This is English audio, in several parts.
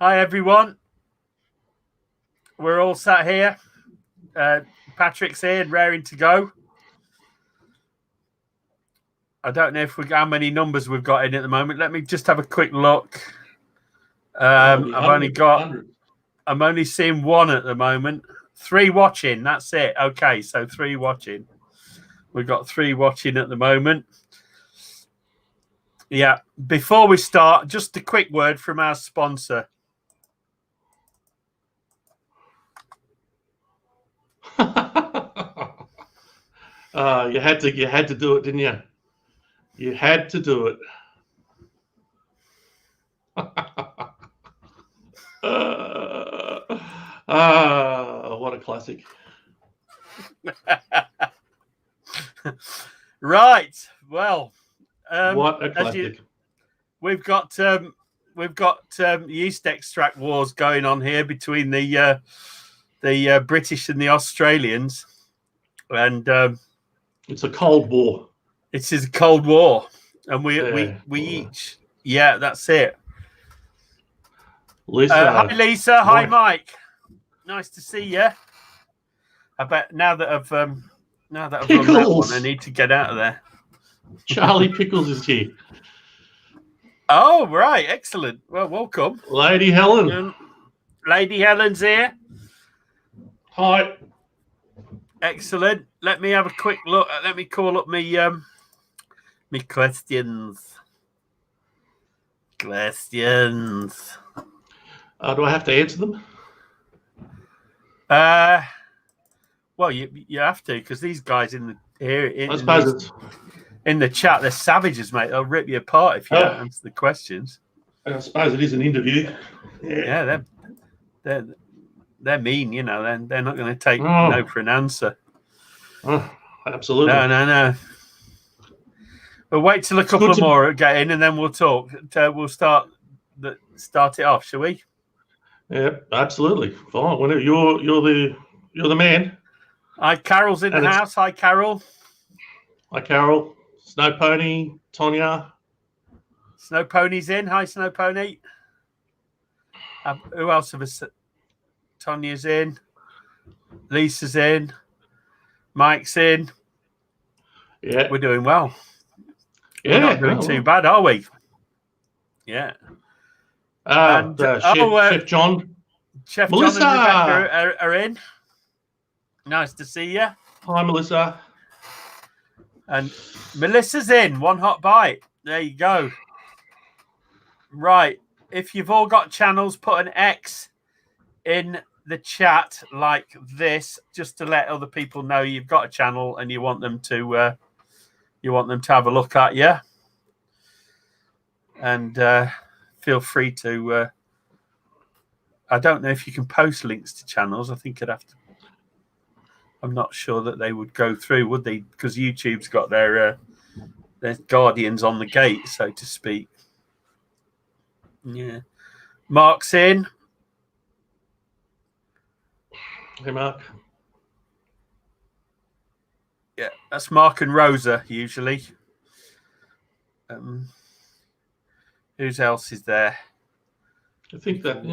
Hi, everyone. We're all sat here. Patrick's here and raring to go. I don't know how many numbers we've got in at the moment. Let me just have a quick look. I'm only seeing one at the moment. 3 watching. That's it. Okay, so 3 watching. We've got 3 watching at the moment. Yeah. Before we start, just a quick word from our sponsor. You had to do it, didn't you? You had to do it. What a classic. Right. Well, what a classic. We've got yeast extract wars going on here between the British and the Australians, and it's a Cold War. It is a Cold War, and we each that's it. Lisa, hi Lisa, hi Mike. Nice to see you. I bet now that I've run that one, I need to get out of there. Charlie Pickles is here. Oh right, excellent. Well, welcome, Lady Helen. Lady Helen's here. Hi. Excellent. Let me have a quick look. Let me call up me questions. Questions. Do I have to answer them? Well, you have to, because these guys in the chat, they're savages, mate. They'll rip you apart if you don't answer the questions. I suppose it is an interview. Yeah, they're mean, you know. They're not going to take no for an answer. Oh, absolutely. No. We'll wait till a couple more get in, and then we'll talk. We'll start it off, shall we? Yeah, absolutely. Fine. Whenever you're the man. Hi, Carol's in the house. Hi, Carol. Hi, Carol. Snow Pony, Tonya. Snow Pony's in. Hi, Snow Pony. Who else of us? Tonya's in. Lisa's in. Mike's in. Yeah. We're doing well. Yeah. We're not doing too bad, are we? Yeah. Chef John. Chef Melissa. John and Rebecca are in. Nice to see you. Hi, Melissa. And Melissa's in. One hot bite. There you go. Right. If you've all got channels, put an X in the chat like this, just to let other people know you've got a channel and you want them to have a look at you. And feel free to. I don't know if you can post links to channels. I think I'd have to. I'm not sure that they would go through, would they? Because YouTube's got their guardians on the gate, so to speak. Yeah. Mark's in. Hey, Mark. Yeah, that's Mark and Rosa usually. Who else is there? I think that.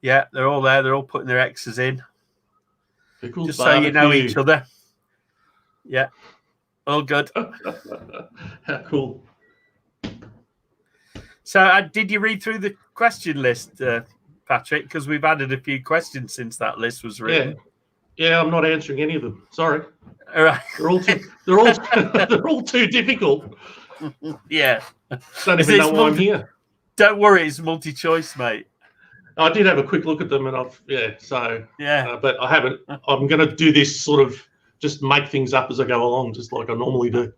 Yeah, they're all there. They're all putting their X's in. Pickles just so you know each other. Yeah, all good. How cool. So, did you read through the question list, Patrick? Because we've added a few questions since that list was written. Yeah, I'm not answering any of them. Sorry. All right. They're all too difficult. Yeah. Don't even know why I'm here. Don't worry, it's multi-choice, mate. I did have a quick look at them, and but I haven't. I'm going to do this sort of just make things up as I go along, just like I normally do.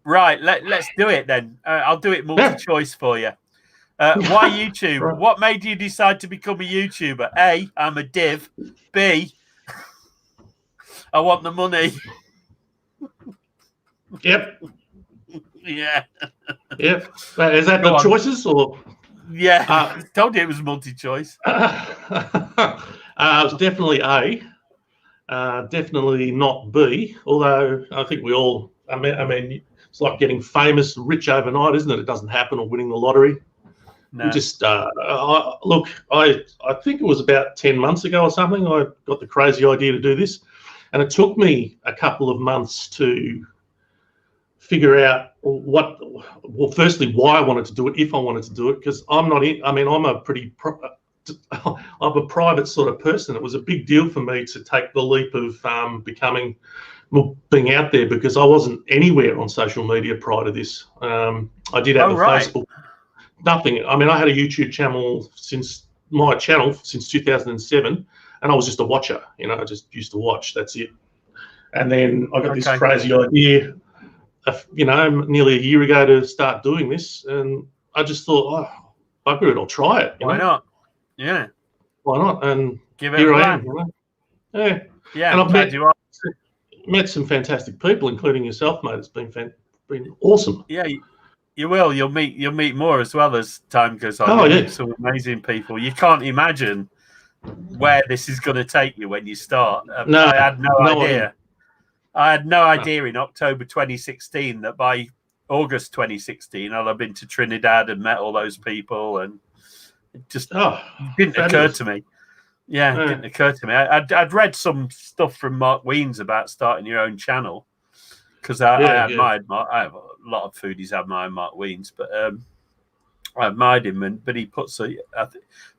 Right, let's do it then. I'll do it multi-choice for you. Why YouTube? Right. What made you decide to become a YouTuber? A, I'm a div. B, I want the money. Yep. Yeah. Yep. Is that the choices or? Yeah. Told you it was multi-choice. It was definitely A. Definitely not B. Although I think we all. I mean, it's like getting famous, rich overnight, isn't it? It doesn't happen, or winning the lottery. No. We just look. I think it was about 10 months ago or something. I got the crazy idea to do this, and it took me a couple of months to figure out firstly why I wanted to do it, if I wanted to do it, because I'm not in. I mean, I'm a private sort of person. It was a big deal for me to take the leap of being out there, because I wasn't anywhere on social media prior to this. I did have Facebook. Nothing. I mean, I had a YouTube channel since 2007, and I was just a watcher. I just used to watch. That's it. And then I got this crazy idea, nearly a year ago to start doing this, and I just thought, bugger it, I'll try it. Why not? Yeah. Why not? And give it a plan. Yeah. Yeah. And I've met some fantastic people, including yourself, mate. It's been awesome. Yeah. You will. You'll meet more as well as time goes on. Oh, yeah. Some amazing people. You can't imagine where this is going to take you when you start. No, I had no idea. I had no idea in October 2016 that by August 2016 I'll have been to Trinidad and met all those people, and it just didn't occur to me. Yeah, it didn't occur to me. I'd read some stuff from Mark Wiens about starting your own channel, because I admired Mark. I have a lot of foodies admire Mark Wiens, but I admired him. But he puts I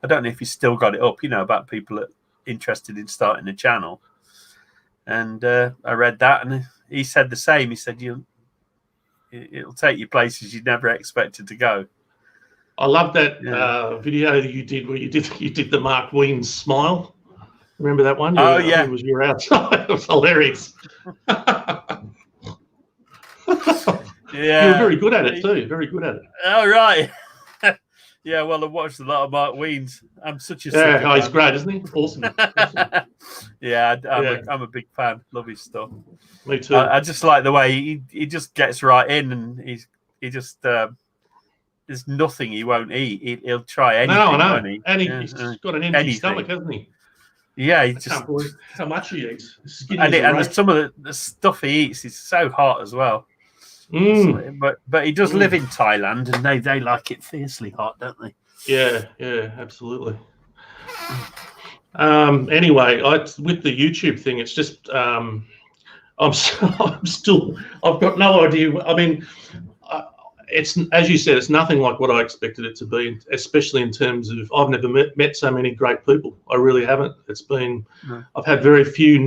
don't know if he's still got it up, about people that are interested in starting a channel. And I read that, and he said the same. He said it'll take you places you never expected to go. I love that video that you did where you did the Mark Wiens smile. Remember that one? Yeah. It was your outside. It was hilarious. Yeah. You were very good at it too. Very good at it. Oh, right. Yeah, well, I've watched a lot of Mark Wiens. I'm such a he's great, isn't he? Awesome. Yeah, I'm a big fan. Love his stuff. Me too. I just like the way he just gets right in, and he just there's nothing he won't eat. He'll try anything. No, I know. Won't he? And he's got an empty stomach, hasn't he? Yeah, can't believe how much he eats. And some of the stuff he eats is so hot as well. But he does live in Thailand, and they like it fiercely hot, don't they? Yeah, absolutely. Anyway, with the YouTube thing, it's just I've got no idea. I mean, it's, as you said, it's nothing like what I expected it to be, especially in terms of I've never met so many great people. I really haven't. It's been I've had very few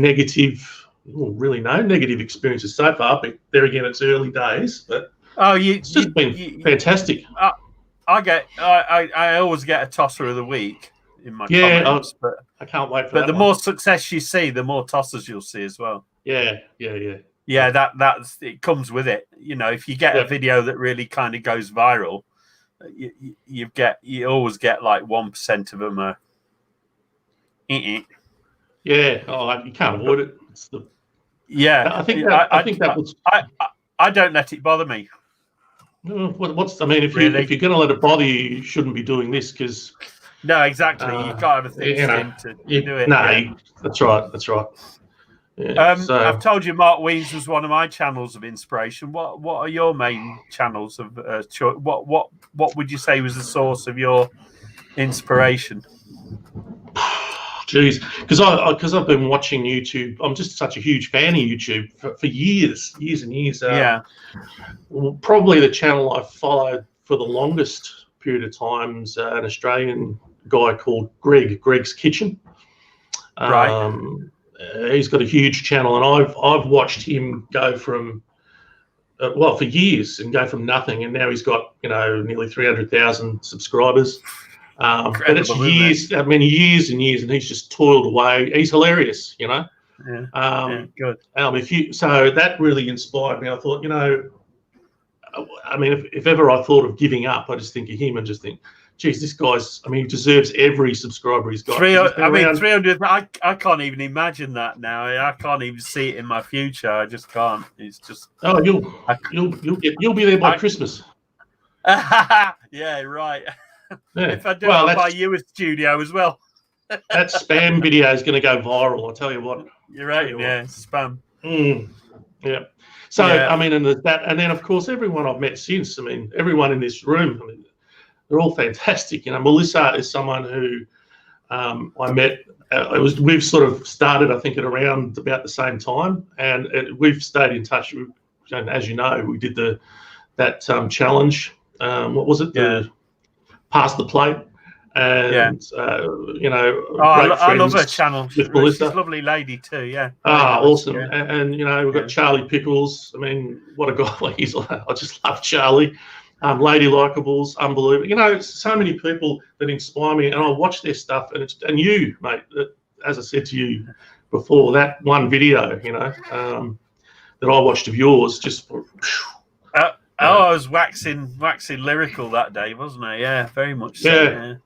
really no negative experiences so far, but there again, it's early days. But it's just been fantastic. I always get a tosser of the week in my comments, but I can't wait for that. But the more success you see, the more tossers you'll see as well. Yeah. That's it comes with it. If you get a video that really kind of goes viral, you always get like 1% of them are. Yeah, you can't avoid it. It's the I think that was. I don't let it bother me. I mean, if you're going to let it bother you, you shouldn't be doing this, because. No, exactly. You can't have a thick skin to do it. No, that's right. Yeah, I've told you Mark Wiens was one of my channels of inspiration. What are your main channels of choice? What would you say was the source of your inspiration? Jeez, because I've been watching YouTube. I'm just such a huge fan of YouTube for years and years. Probably the channel I followed for the longest period of time is an Australian guy called Greg's Kitchen. Right. He's got a huge channel, and I've watched him go from for years, and go from nothing, and now he's got nearly 300,000 subscribers. But it's years, years and years, and he's just toiled away. He's hilarious, Yeah. Good. So that really inspired me. I thought, if ever I thought of giving up, I just think of him and just think, geez, this guy's. he deserves every subscriber he's got. 300. I can't even imagine that now. I can't even see it in my future. I just can't. It's just. Oh, you'll be there by Christmas. Yeah, right. Yeah. If I do, I'll buy you a studio as well. That spam video is going to go viral. I'll tell you what. You're right. Yeah, spam. Yeah. So and there's that, and then of course everyone I've met since. Everyone in this room. they're all fantastic. You know, Melissa is someone who I met. We've sort of started, I think, at around about the same time, and we've stayed in touch. And as you know, we did that challenge. What was it? The Pass the Plate. And you know, I love her channel. With Melissa. She's a lovely lady too. Yeah. Awesome. Yeah. And you know, we've got Charlie Pickles. I mean, what a guy he's like. I just love Charlie. Lady Likeables, unbelievable. You know, so many people that inspire me, and I watch their stuff. And you, mate, as I said to you before, that one video, you know, that I watched of yours, just. I was waxing lyrical that day, wasn't I? Yeah, very much so.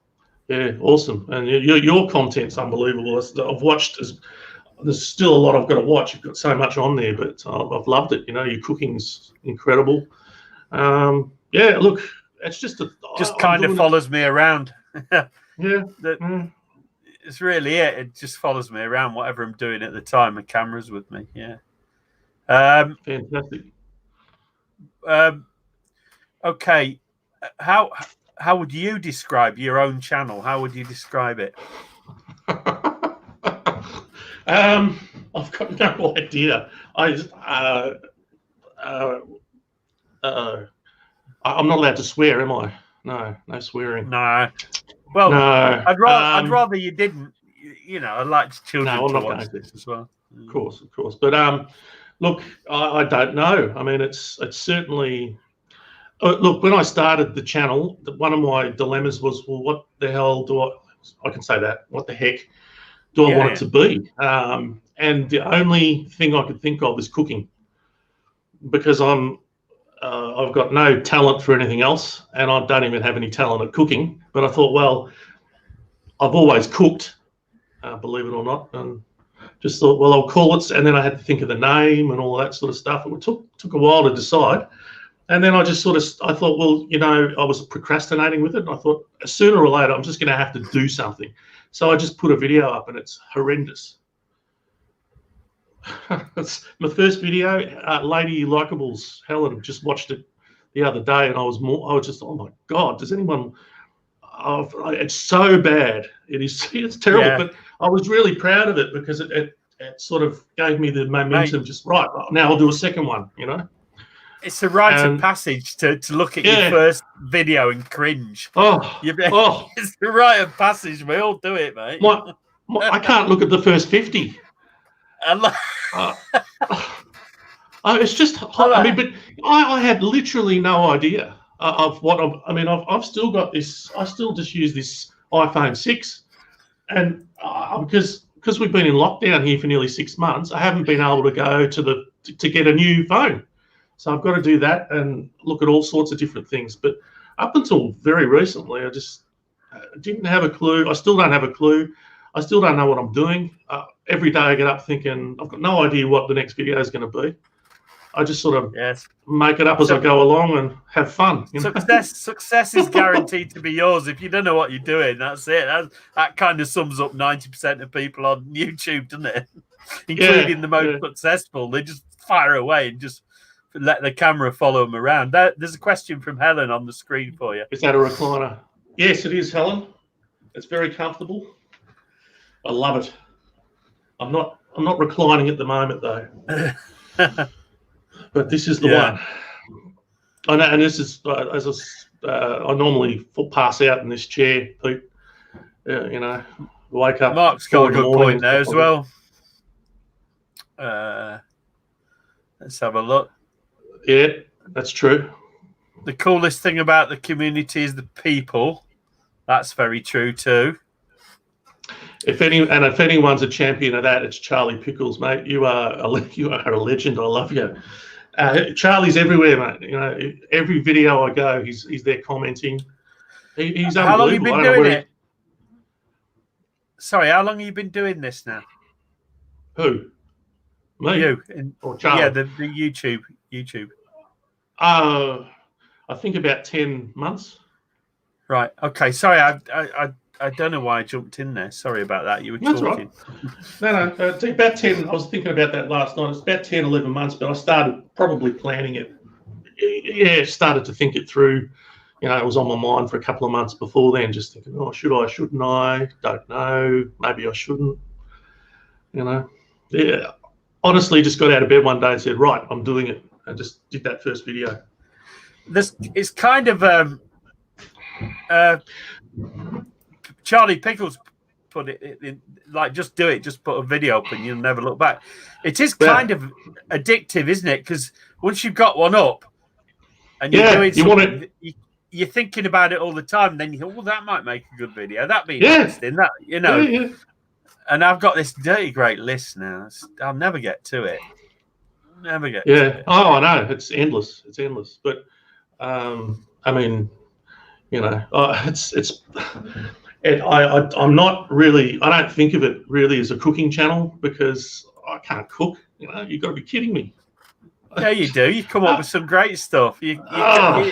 Yeah, awesome. And your content's unbelievable. I've watched. There's still a lot I've got to watch. You've got so much on there, but I've loved it. You know, your cooking's incredible. Yeah, look, it's just kind of follows me around. Yeah. It's really it. It just follows me around, whatever I'm doing at the time. The camera's with me. Yeah. Fantastic. Okay. How would you describe your own channel? How would you describe it? I've got no idea. I'm not allowed to swear, am I? No swearing. No. Well, no. I'd rather you didn't. You know, I'd like children to watch this as well. Of course. But look, I don't know. I mean, it's certainly. Look, when I started the channel, one of my dilemmas was, well, what the hell do I can say that. What the heck do I want it to be? And the only thing I could think of is cooking, because I've got no talent for anything else, and I don't even have any talent at cooking. But I thought, well, I've always cooked, believe it or not, and just thought, well, I'll call it. And then I had to think of the name and all that sort of stuff. It took a while to decide. And then I just I thought, well, you know, I was procrastinating with it. And I thought, sooner or later, I'm just going to have to do something. So I just put a video up, and it's horrendous. It's my first video. Lady Likeables, Helen, just watched it the other day, and I was just, oh my God, does anyone? It's so bad. It's terrible. Yeah. But I was really proud of it because it sort of gave me the momentum. Mate, just right now, I'll do a second one. You know. It's a rite of passage to look at your first video and cringe. It's the rite of passage. We all do it, mate. I can't look at the first 50. It's just. I mean, but I had literally no idea of what I've still got this. I still just use this iPhone 6, and because we've been in lockdown here for nearly 6 months, I haven't been able to go to get a new phone. So I've got to do that and look at all sorts of different things. But up until very recently, I just didn't have a clue. I still don't have a clue. I still don't know what I'm doing. Every day I get up thinking, I've got no idea what the next video is going to be. I just sort of make it up as I go along and have fun. You know? Success is guaranteed to be yours. If you don't know what you're doing, that's it. That kind of sums up 90% of people on YouTube, doesn't it? Including the most successful. They just fire away and just let the camera follow them around. There's a question from Helen on the screen for you. Is that a recliner? Yes, it is, Helen. It's very comfortable. I love it. I'm not reclining at the moment though. But this is the one. I know, and this is I normally pass out in this chair, Pete. You know, wake up. Mark's got a good point there as well. Let's have a look. Yeah, that's true. The coolest thing about the community is the people. That's very true too. If anyone's a champion of that, it's Charlie Pickles, mate. You are a legend. I love you. Charlie's everywhere, mate. You know, every video I go, he's there commenting. He's unbelievable. How long have you been doing it? Sorry, how long have you been doing this now? Who? Me? You. Or Charlie? Yeah, the YouTube. I think about 10 months. Right. Okay. Sorry, I don't know why I jumped in there. Sorry about that. You were talking. Right. No, it's about 10. I was thinking about that last night. It's about 10, 11 months, but I started probably planning it. Yeah, started to think it through, you know, it was on my mind for a couple of months before then, just thinking, oh, should I, shouldn't I? Don't know. Maybe I shouldn't. You know, yeah. Honestly, just got out of bed one day and said, right, I'm doing it. I just did that first video. This is kind of Charlie Pickles put it in, like, just do it, just put a video up and you'll never look back. It is kind of addictive, isn't it? Because once you've got one up and you're doing something, you're thinking about it all the time. And then you think, well, that might make a good video. That'd be interesting. That, you know. Yeah. And I've got this dirty great list now. I'll never get to it. Never get to it. Oh, I know. It's endless. It's endless. But I mean, you know, I'm not really. I don't think of it really as a cooking channel because I can't cook. You know, you've got to be kidding me. Yeah, you do. You come up with some great stuff. Yeah,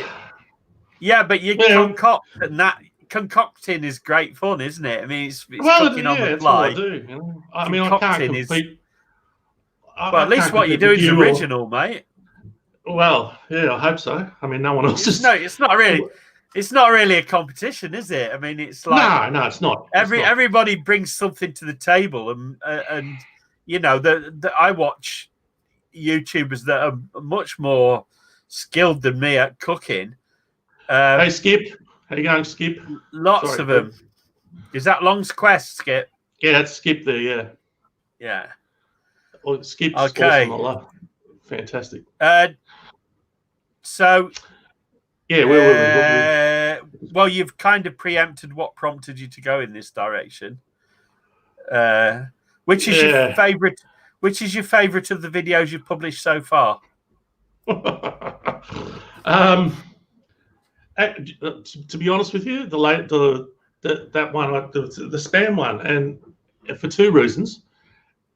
but you concoct, and that concocting is great fun, isn't it? I mean, it's cooking on the fly. That's what I do. You know? I mean, I can't compete. Well, at least what you do is original, mate. Well, yeah, I hope so. I mean, no one else is. No, it's not really. It's not really a competition, is it? I mean, it's like no, it's not. Everybody brings something to the table, and you know, I watch YouTubers that are much more skilled than me at cooking. Hey, Skip, how you going, Skip? Lots of them. Is that Long's Quest, Skip? Yeah, that's Skip there. Yeah. Yeah. Well, Skip's awesome. I love. Fantastic. So. Yeah, where were we? Well, you've kind of preempted what prompted you to go in this direction. Which is your favorite? Which is your favorite of the videos you've published so far? To be honest with you, that one, the spam one, and for two reasons.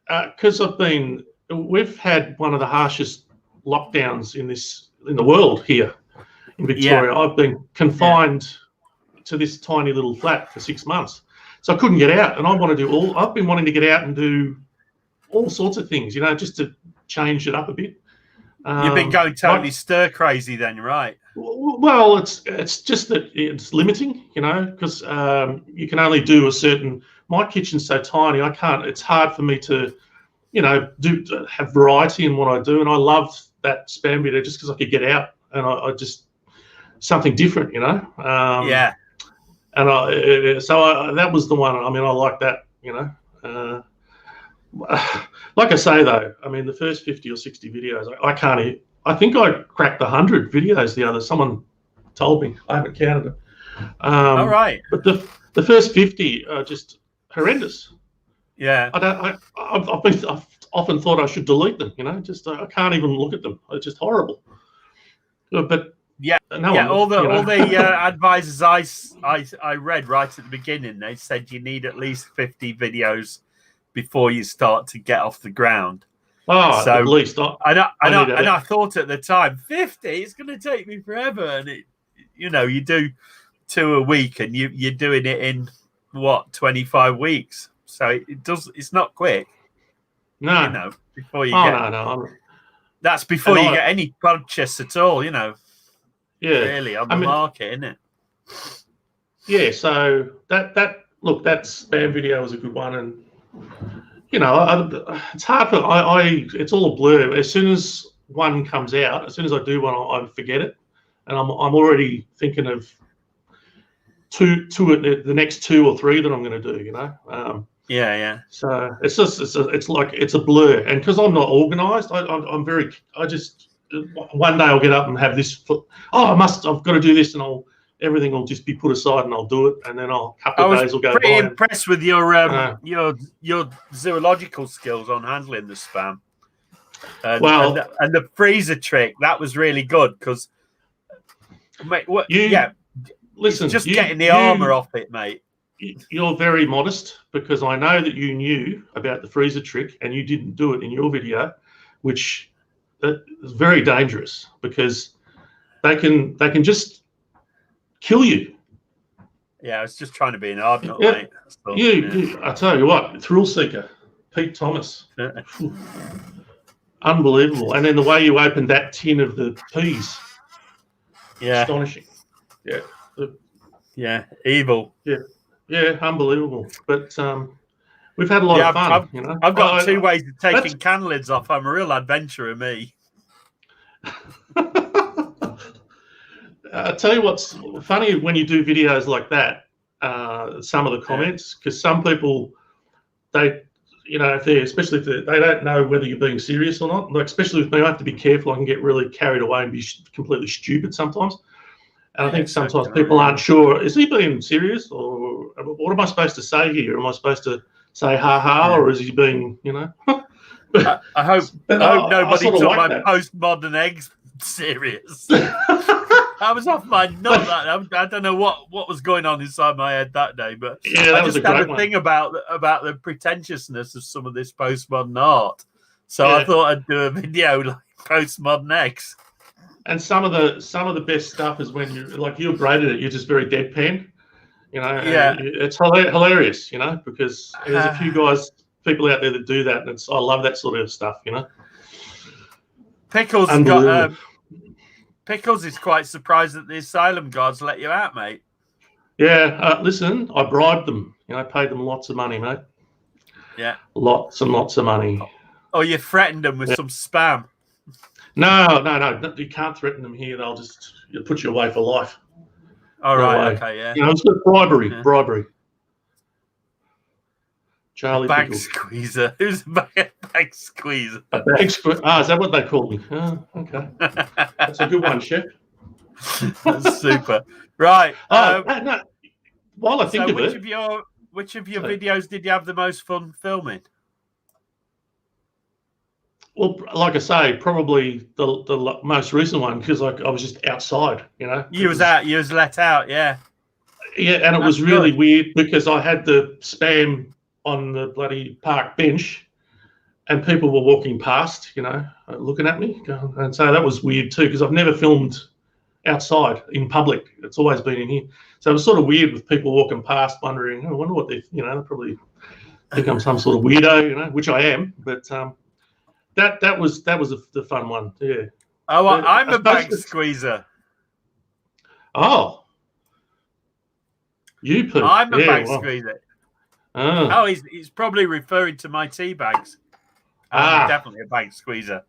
Because we've had one of the harshest lockdowns in the world here in Victoria. Yeah. I've been confined to this tiny little flat for 6 months, so I couldn't get out. And I've been wanting to get out and do all sorts of things, you know, just to change it up a bit. You've been going totally stir crazy then, right? Well, it's just that it's limiting, you know, because you can only do a certain. My kitchen's so tiny, I can't. It's hard for me to, you know, have variety in what I do, and I love that spam video just because I could get out and I just something different, you know. Yeah. And that was the one. I mean, I like that, you know. Like I say though, I mean, the first 50 or 60 videos, I can't. I think I cracked 100 videos. Someone told me. I haven't counted it. All right. But the first 50 are just horrendous. Yeah. I've often thought I should delete them. You know, just I can't even look at them. It's just horrible. But all the advisors I read right at the beginning, they said you need at least 50 videos before you start to get off the ground. Oh, so, at least. I thought at the time, 50, it's going to take me forever. And it, you know, you do 2 a week, and you're doing it in 25 weeks. So it's not quick. No, you know, before you that's before you get any purchase at all. You know, really on the market, isn't it? Yeah. So that spam video was a good one, and you know, it's hard for it's all a blur. As soon as one comes out, as soon as I do one, I forget it, and I'm already thinking of the next 2 or 3 that I'm going to do. You know. Yeah. So it's like it's a blur, and because I'm not organised, I just one day I'll get up and have this. I've got to do this, and everything will just be put aside, and I'll do it, and then a couple of days will go by. Pretty impressed with your zoological skills on handling the spam. And the freezer trick, that was really good because, mate. Listen, just getting the armor off it, mate. You're very modest because I know that you knew about the freezer trick and you didn't do it in your video, which is very dangerous because they can just kill you. Yeah, I was just trying to be an Ardnot, mate. I tell you what, thrill seeker, Pete Thomas, unbelievable. And then the way you opened that tin of the peas, astonishing. Yeah. Yeah, evil. Yeah, unbelievable. But we've had a lot of fun, you know. I've got two ways of taking can lids off. I'm a real adventurer, me. I'll tell you what's funny when you do videos like that, some of the comments, because some people, they, you know, especially if they don't know whether you're being serious or not. Like, especially with me, I have to be careful. I can get really carried away and be completely stupid sometimes. And I think sometimes people aren't sure, is he being serious, or what am I supposed to say here? Am I supposed to say ha ha, or is he being, you know? I hope nobody took my postmodern eggs serious. I was off my nut. I don't know what was going on inside my head that day, but I just had a thing about the pretentiousness of some of this postmodern art. So I thought I'd do a video like postmodern eggs. And some of the best stuff is when you're great at it. You're just very deadpan, you know. Yeah, it's hilarious, you know, because there's a few people out there that do that, and I love that sort of stuff, you know. Pickles is quite surprised that the asylum guards let you out, mate. Yeah, listen, I bribed them. You know, I paid them lots of money, mate. Yeah, lots and lots of money. Oh, you threatened them with some spam. No, you can't threaten them here. They'll just put you away for life. All right, okay, yeah. You know, it's bribery. Charlie bag Pickles. Squeezer. Who's a bag squeezer? A bag squeezer. Is that what they call me? Oh, okay. That's a good one, Chef. That's super. Right. No. While I think of it, which of your videos did you have the most fun filming? Well, like I say, probably the most recent one, because I was just outside, you know. You was let out, yeah. Yeah, and it was really weird because I had the spam on the bloody park bench, and people were walking past, you know, looking at me, and so that was weird too, because I've never filmed outside in public. It's always been in here, so it was sort of weird with people walking past, wondering, I wonder what they, you know, they probably think I'm some sort of weirdo, you know, which I am, but that was the fun one, yeah. Oh, I'm a bag squeezer. Oh, you poo. I'm a bag squeezer. Oh, he's probably referring to my tea bags. I'm definitely a bag squeezer.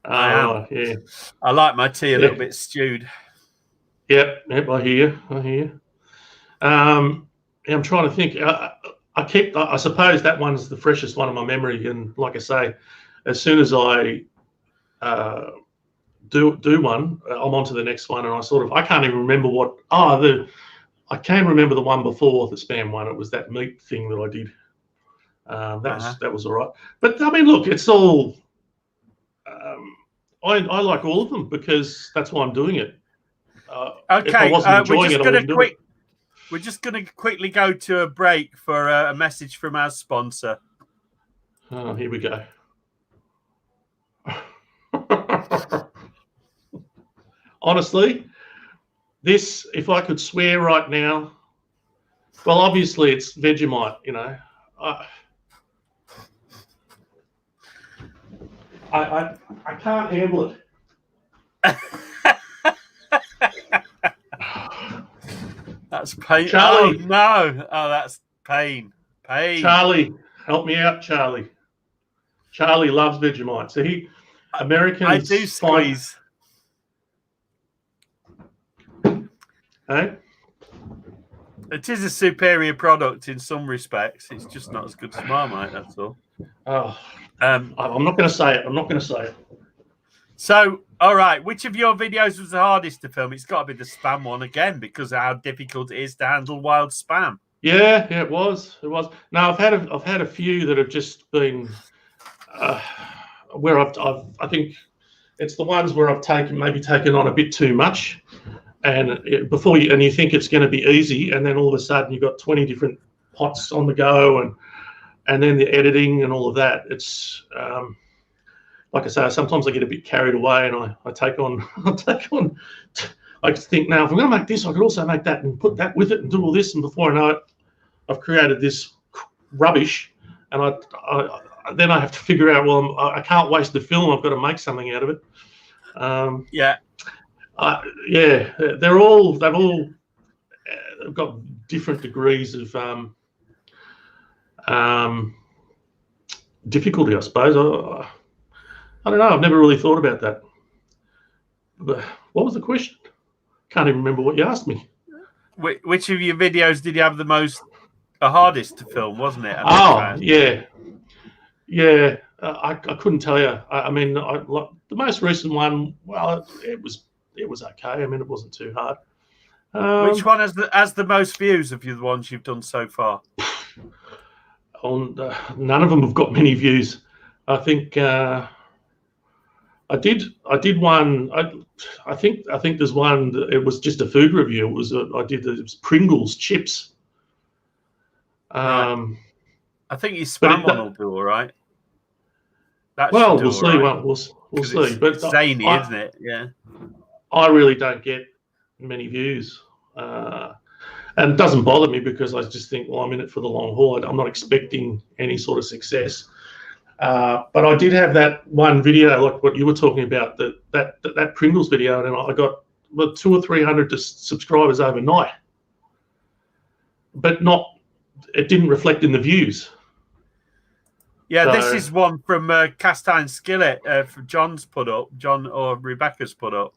Oh, yeah. I like my tea a little bit stewed. Yep, I hear you. I'm trying to think. I suppose that one's the freshest one in my memory, and like I say, as soon as I do one, I'm on to the next one, and I can't even remember what. I can remember the one before the spam one. It was that meat thing that I did. That was all right. But I mean, look, it's all. I like all of them because that's why I'm doing it. Okay, if I wasn't enjoying it, I wouldn't do it. We're just going to quickly go to a break for a message from our sponsor. Oh, here we go. Honestly, this, if I could swear right now, well, obviously it's Vegemite, you know. I can't handle it. That's pain. Charlie. Oh, no. Oh, that's pain. Charlie, help me out, Charlie. Charlie loves Vegemite. So Americans. I do squeeze. Hey? It is a superior product in some respects. It's just not as good as Marmite, that's all. Oh, I'm not going to say it. So, all right, which of your videos was the hardest to film? It's got to be the spam one again because of how difficult it is to handle wild spam. Yeah, it was. No, I've had a few that have just been where I think it's the ones where I've taken on a bit too much, and you think it's going to be easy, and then all of a sudden you've got 20 different pots on the go, and then the editing and all of that. It's like I say, sometimes I get a bit carried away, and I take on. I think now if I'm going to make this, I could also make that and put that with it and do all this, and before I know it, I've created this rubbish, and then I have to figure out, well, I can't waste the film. I've got to make something out of it. Yeah. Yeah, they've all got different degrees of difficulty, I suppose. I don't know. I've never really thought about that. But what was the question? Can't even remember what you asked me. Which of your videos did you have the hardest to film, wasn't it? Oh, yeah. Yeah, I couldn't tell you. I mean, the most recent one, well, it was okay. I mean, it wasn't too hard. Which one has the most views of the ones you've done so far? None of them have got many views. I think I did one. I think there's one. It was just a food review. It was Pringles chips. Right. I think your spam one will do all right. Well, we'll see. Right. We'll see. But it's zany, isn't it? Yeah. I really don't get many views, and it doesn't bother me because I just think, well, I'm in it for the long haul. I'm not expecting any sort of success. But I did have that one video, like what you were talking about, that Pringles video, and I got 200 or 300 subscribers overnight. But it didn't reflect in the views. Yeah, so, this is one from Cast Iron Skillet. John or Rebecca's put up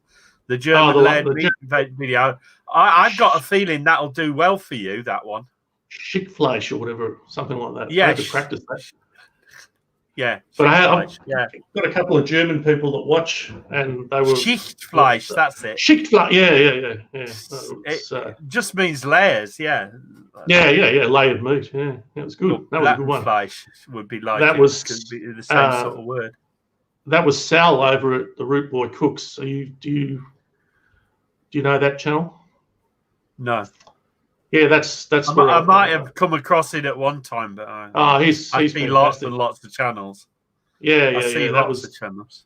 the German-led meat video. I've got a feeling that'll do well for you. That one, Schickfleisch or whatever, something like that. Yeah, I had to practice that. Yeah, but I've got a couple of German people that watch, and they were Schichtfleisch. That's it. Schichtfleisch. Yeah. It just means layers. Yeah. Yeah. Layered meat. Yeah, it was good. Well, that was a good one. Fleisch would be like that was the same sort of word. That was Sal over at the Root Boy Cooks. So do you know that channel? No. Yeah, that's. I might have come across it at one time, but I see lots and lots of channels. Yeah. I see lots of channels.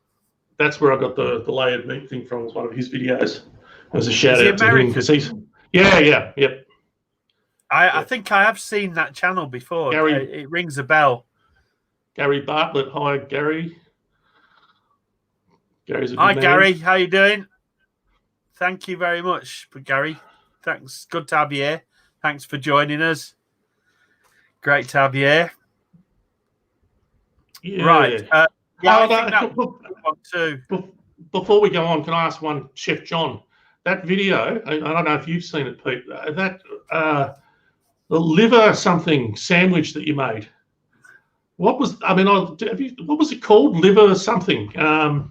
That's where I got the layered meat thing from. Was one of his videos. It was a shout out to him because he's. Yep. I think I have seen that channel before. It rings a bell. Gary Bartlett. Hi, Gary. Gary's a good Hi, man. Gary. How you doing? Thank you very much, Gary. Thanks. Good to have you here. Thanks for joining us. Great to have you here. Yeah. Right. Before we go on, can I ask one, Chef John? That video, I don't know if you've seen it, Pete. The liver something sandwich that you made. What was? I mean, what was it called? Liver something.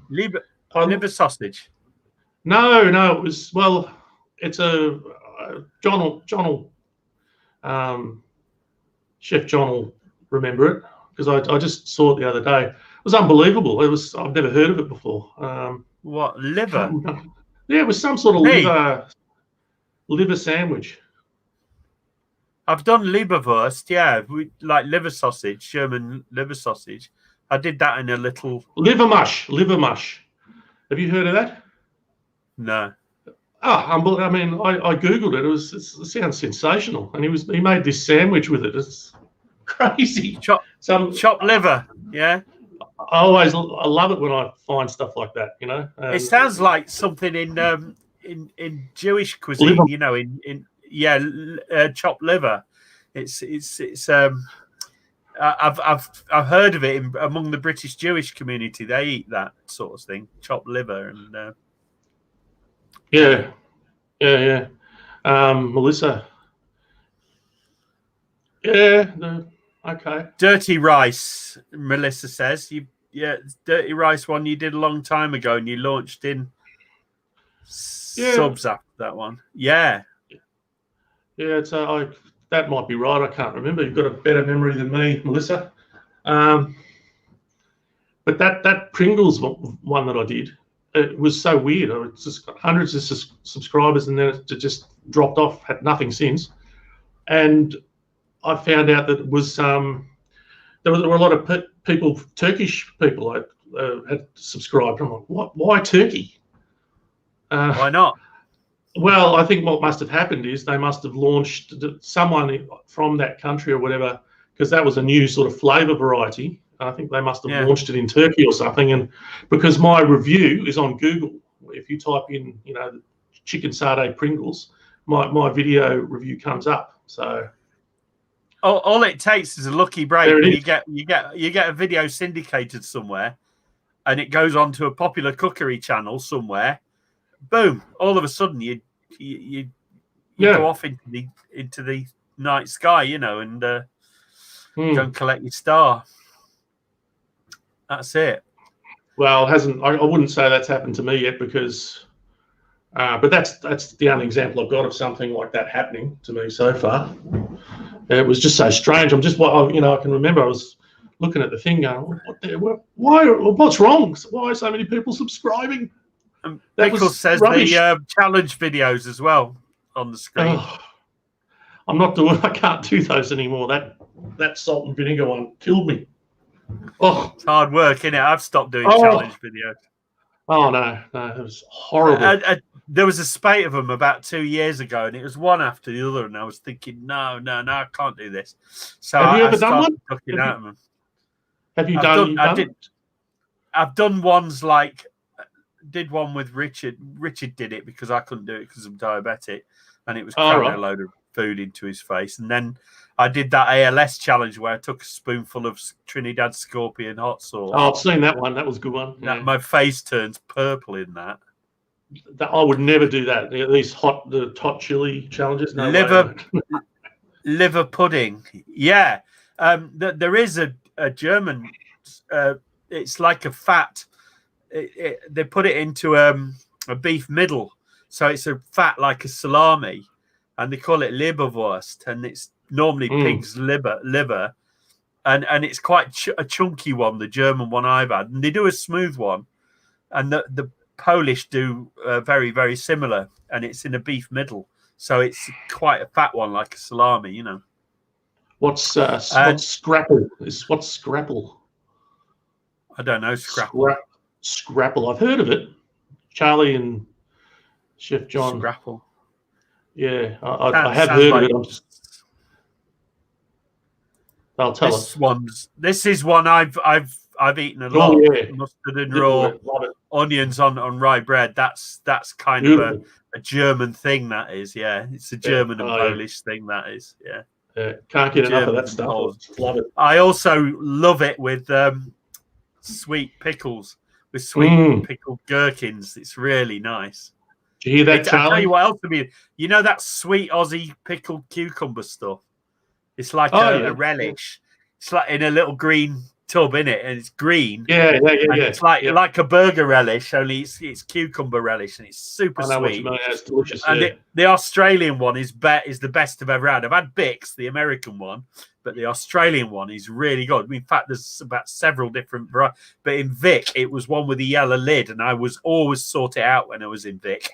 Liver sausage. No. It was It's a Chef John will remember it because I just saw it the other day. It was unbelievable. I've never heard of it before. What, liver? Yeah, it was some sort of liver sandwich. I've done Leberwurst, yeah, like liver sausage, German liver sausage. I did that in a little liver mush. Have you heard of that? No. Oh, I mean, I googled it. It sounds sensational, and he made this sandwich with it. It's crazy. Chopped liver, yeah. I love it when I find stuff like that. You know, it sounds like something in Jewish cuisine. Liver. You know, chopped liver. I've heard of it among the British Jewish community. They eat that sort of thing, chopped liver, and yeah. Melissa. Yeah. Okay. Dirty rice, Melissa says. Dirty rice one you did a long time ago, and you launched in subs after that one. Yeah. Yeah, it's that might be right. I can't remember. You've got a better memory than me, Melissa. But that Pringles one that I did, it was so weird. I just got hundreds of subscribers, and then it just dropped off. Had nothing since. And I found out that it was there were a lot of people, Turkish people, had subscribed. I'm like, what? Why Turkey? Why not? Well, I think what must have happened is they must have launched someone from that country or whatever, because that was a new sort of flavour variety. I think they must have launched it in Turkey or something. And because my review is on Google, if you type in, chicken satay Pringles, my video review comes up. So all it takes is a lucky break. There it You is. get a video syndicated somewhere, and it goes on to a popular cookery channel somewhere. Boom! All of a sudden, you go off into the night sky, and go and collect your star. That's it. Well, I wouldn't say that's happened to me yet, because, but that's the only example I've got of something like that happening to me so far. It was just so strange. I can remember I was looking at the thing going, what's wrong? Why are so many people subscribing? Pickles says rubbish. The challenge videos as well on the screen. I can't do those anymore. That salt and vinegar one killed me. Oh, it's hard work, isn't it? I've stopped doing challenge videos. Oh no, it was horrible. There was a spate of them about 2 years ago, and it was one after the other, and I was thinking, no, I can't do this. So have you ever done one? Have you done? I've done ones like, did one with Richard. Richard did it because I couldn't do it because I'm diabetic, and it was cramming a load of food into his face. And then I did that ALS challenge where I took a spoonful of Trinidad Scorpion hot sauce. Oh, I've seen that one. That was a good one. Yeah. My face turns purple in that. I would never do that. These hot chili challenges. No liver pudding. Yeah. There is a German. It's like a fat. They put it into a beef middle, so it's a fat like a salami, and they call it Leberwurst, and it's normally pig's liver, and it's quite a chunky one. The German one I've had, and they do a smooth one, and the Polish do very, very similar, and it's in a beef middle, so it's quite a fat one like a salami. What's Scrapple? What's Scrapple? I don't know. Scrapple. I've heard of it. Charlie and Chef John. Scrapple. Yeah, I have heard of it. I'll tell us. This is one I've eaten a lot. Mustard and raw onions on rye bread. That's kind of a German thing. That is, yeah. It's a German and Polish thing. That is, yeah. Can't get enough of that stuff. Love it. I also love it with sweet pickles, with sweet pickled gherkins. It's really nice. Do you hear that, Charlie? I'll tell you what else to be. You know that sweet Aussie pickled cucumber stuff? It's like a relish. It's like in a little green tub, in it, and it's green. Yeah. It's like a burger relish, only it's cucumber relish, and it's super sweet. What you mean. It's delicious. And the Australian one is the best I've ever had. I've had Bix, the American one, but the Australian one is really good. In fact, there's about several different varieties. But in Vic, it was one with a yellow lid, and I was always sort it out when I was in Vic.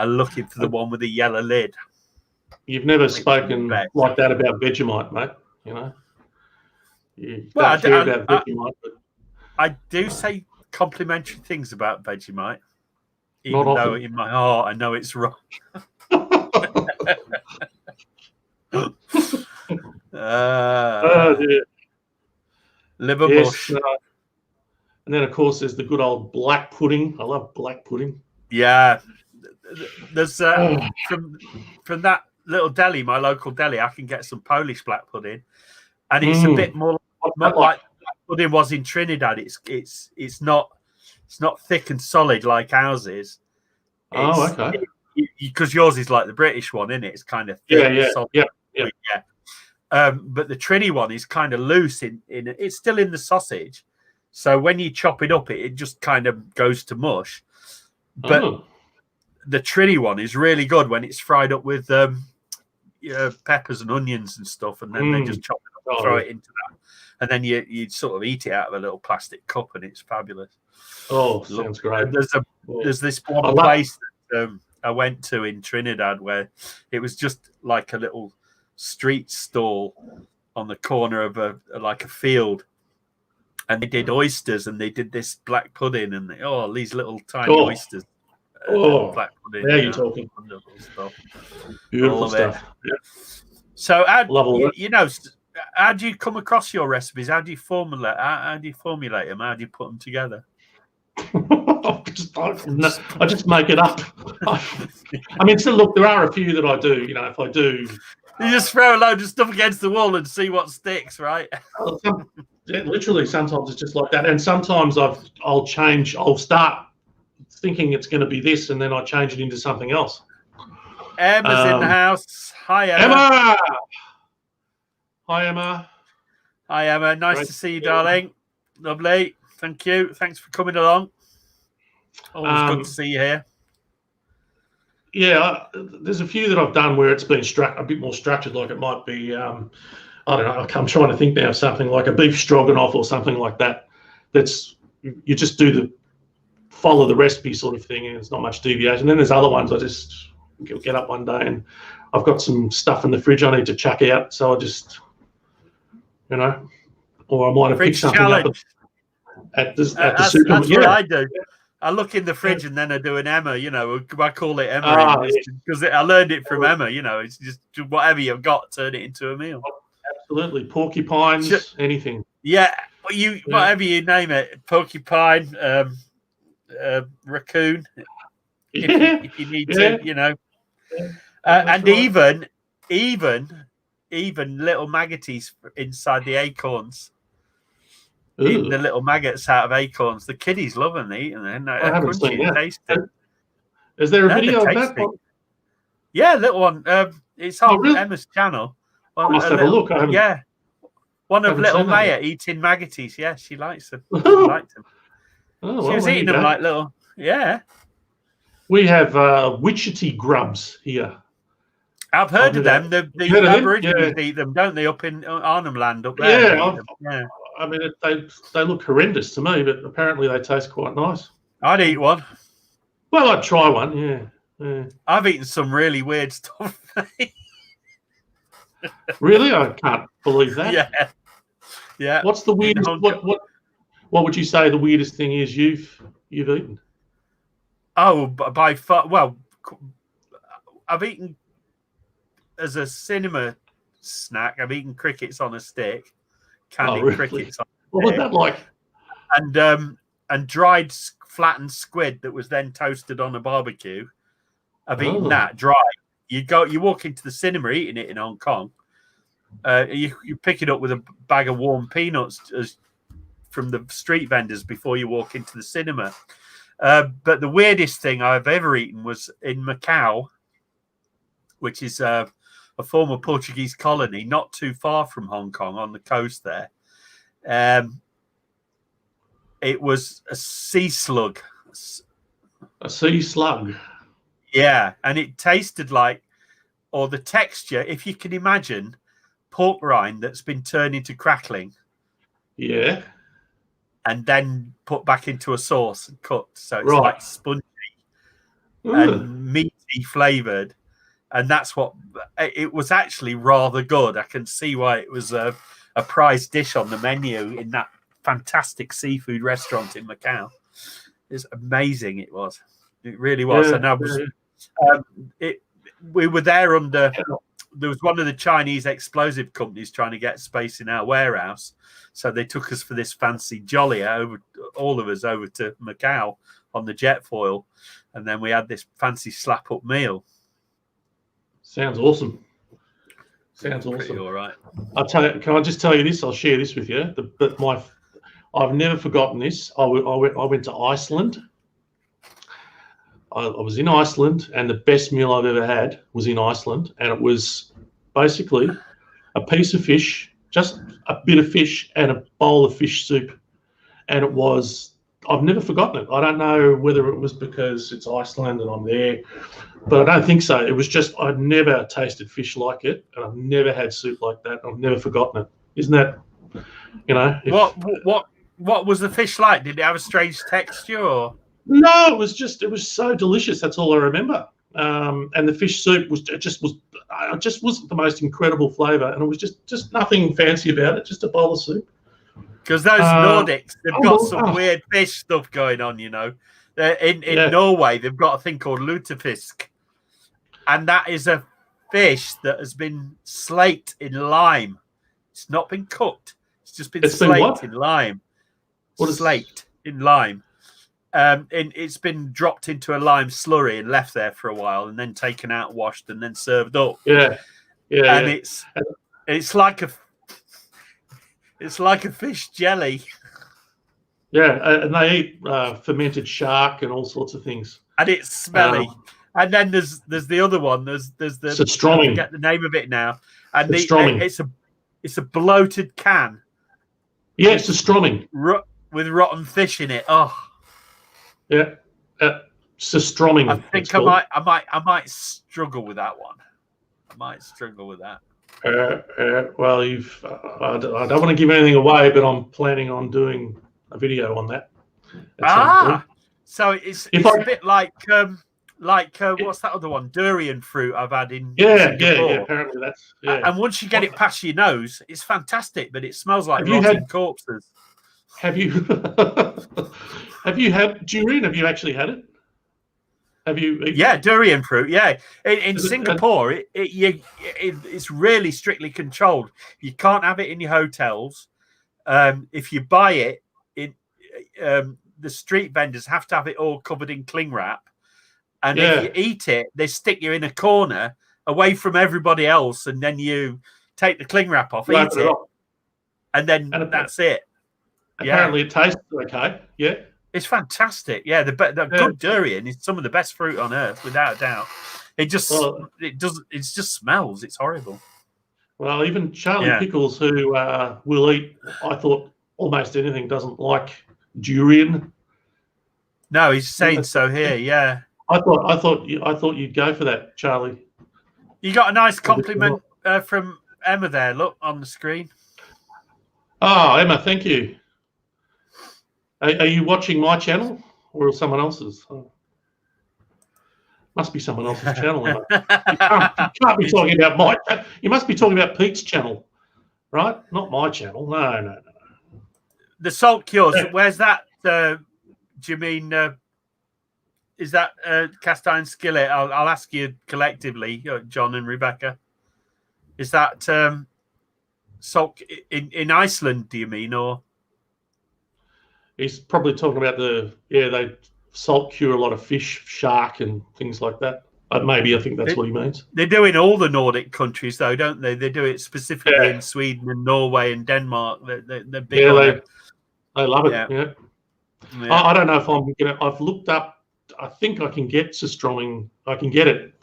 Looking for the one with the yellow lid. You've never spoken like that about Vegemite, mate. I do about Vegemite, but I do say complimentary things about Vegemite, even though in my heart I know it's wrong. Dear. Liver bush. And then, of course, there's the good old black pudding. I love black pudding. Yeah. There's from that little deli, my local deli, I can get some Polish black pudding, and it's a bit more like black pudding was in Trinidad. It's not thick and solid like ours is. Okay. Because yours is like the British one, isn't it? It's kind of thick and solid. Yeah. But the Trini one is kind of loose in it's still in the sausage, so when you chop it up, it just kind of goes to mush. But the Trini one is really good when it's fried up with peppers and onions and stuff, and then they just chop it up and throw it into that, and then you sort of eat it out of a little plastic cup, and it's fabulous. Sounds great. There's this one place that I went to in Trinidad where it was just like a little street stall on the corner of a field, and they did oysters, and they did this black pudding, and these little tiny oysters. Black pudding. There you're talking. Wonderful stuff. Beautiful stuff. Yeah. So, how do you come across your recipes? How do you formulate them? How do you put them together? I just make it up. I mean, so look, there are a few that I do. You know, if I do, you just throw a load of stuff against the wall and see what sticks, right? Literally, sometimes it's just like that, and sometimes I'll change. I'll start thinking it's going to be this, and then I change it into something else. Emma's in the house. Hi, Emma. Emma. Hi, Emma. Hi, Emma. Nice Great to see you, darling. Lovely. Thank you. Thanks for coming along. Always good to see you here. Yeah, there's a few that I've done where it's been a bit more structured. Like it might be, I don't know. I'm trying to think now of something like a beef stroganoff or something like that. That's you just do follow the recipe sort of thing, and it's not much deviation. Then there's other ones I just get up one day and I've got some stuff in the fridge I need to chuck out, so I just, you know, or I might have picked something up at the supermarket. That's what I do. I look in the fridge and then I do an Emma, you know. I call it Emma because I learned it from Emma, you know. It's just whatever you've got, turn it into a meal. Absolutely. Porcupines, anything. Yeah, whatever you name it. Porcupine, raccoon, if you need to, you know. And right. even little maggoties inside the acorns. Eating the little maggots out of acorns. The kiddies love them, eating them. I haven't seen that. Tasty. Is there a video of that? Yeah, little one. It's on Emma's channel. I must have a look. Yeah. One of little Maya eating maggoties. Yeah, she likes them. She liked them. She was eating them like little. Yeah. We have Wichita grubs here. I've heard of them. The Aborigines eat them, don't they, up in Arnhem Land up there? Yeah. I mean, they look horrendous to me, but apparently they taste quite nice. I'd eat one. Well, I'd try one, yeah. I've eaten some really weird stuff. Really? I can't believe that. Yeah. What's the weirdest? What would you say the weirdest thing is you've eaten? Oh, by far. Well, I've eaten as a cinema snack. I've eaten crickets on a stick. Candied crickets. What was that like? And dried flattened squid that was then toasted on a barbecue. I've eaten that dry. You walk into the cinema eating it in Hong Kong. You pick it up with a bag of warm peanuts from the street vendors before you walk into the cinema. But the weirdest thing I've ever eaten was in Macau, which is a former Portuguese colony, not too far from Hong Kong on the coast there. It was a sea slug. A sea slug? Yeah, and it tasted like, or the texture, if you can imagine, pork rind that's been turned into crackling. Yeah. And then put back into a sauce and cooked. So it's like spongy and meaty flavoured. And that's what it was actually rather good. I can see why it was a prize dish on the menu in that fantastic seafood restaurant in Macau. It's amazing. It was. It really was. And I was. We were there under. There was one of the Chinese explosive companies trying to get space in our warehouse, so they took us for this fancy jolly all of us over to Macau on the jet foil, and then we had this fancy slap up meal. Sounds awesome. Sounds awesome. All right. I'll tell you. Can I just tell you this? I'll share this with you. I've never forgotten this. I went to Iceland. I was in Iceland, and the best meal I've ever had was in Iceland, and it was basically a piece of fish, just a bit of fish, and a bowl of fish soup. And it was. I've never forgotten it. I don't know whether it was because it's Iceland and I'm there, but I don't think so. It was just I'd never tasted fish like it, and I've never had soup like that. I've never forgotten it. Isn't that, you know? What was the fish like? Did it have a strange texture or? No, it was so delicious. That's all I remember. And the fish soup just wasn't the most incredible flavour, and it was just nothing fancy about it. Just a bowl of soup. Because those Nordics, they've got some weird fish stuff going on, you know. In Norway, they've got a thing called lutefisk. And that is a fish that has been slaked in lime. It's not been cooked. It's just been slaked in lime. Slaked in lime. and it's been dropped into a lime slurry and left there for a while, and then taken out, washed, and then served up. Yeah, yeah. And it's like a fish jelly. Yeah, and they eat fermented shark and all sorts of things. And it's smelly. And then there's the other one. There's the Surströmming. I forget the name of it now. And Surströmming. it's a bloated can. Yeah, it's surströmming with rotten fish in it. Oh, yeah, surströmming. I think I might struggle with that one. I might struggle with that. Well, I don't want to give anything away, but I'm planning on doing a video on that. So it's a bit like what's that other one? Durian fruit I've had in Singapore. Yeah. Apparently that's And once you get it past your nose, it's fantastic, but it smells like rotting corpses. Have you had durian? Have you actually had it? Have you? Yeah, durian fruit. Yeah, in Singapore, it's really strictly controlled. You can't have it in your hotels. If you buy it, the street vendors have to have it all covered in cling wrap, and if you eat it, they stick you in a corner away from everybody else, and then you take the cling wrap off, eat it, and then that's it. Apparently, it tastes okay. Yeah. It's fantastic. Yeah, the good durian is some of the best fruit on earth, without a doubt. It just smells. It's horrible. Well, even Charlie Pickles, who will eat, I thought, almost anything, doesn't like durian. No, he's saying so here. Yeah. I thought you'd go for that, Charlie. You got a nice compliment from Emma there. Look on the screen. Oh, Emma, thank you. Are you watching my channel or someone else's? Oh. Must be someone else's channel. Emma. You can't be talking about my channel. You must be talking about Pete's channel, right? Not my channel. No. The salt cures. Where's that? Do you mean? Is that cast iron skillet? I'll ask you collectively, John and Rebecca. Is that salt in Iceland? Do you mean, or? He's probably talking about they salt cure a lot of fish, shark, and things like that. Maybe I think that's what he means. They do in all the Nordic countries, though, don't they? They do it specifically in Sweden and Norway and Denmark. They're big on it. They love it. Yeah. I don't know if I'm gonna. I've looked up. I think I can get surströmming. I can get it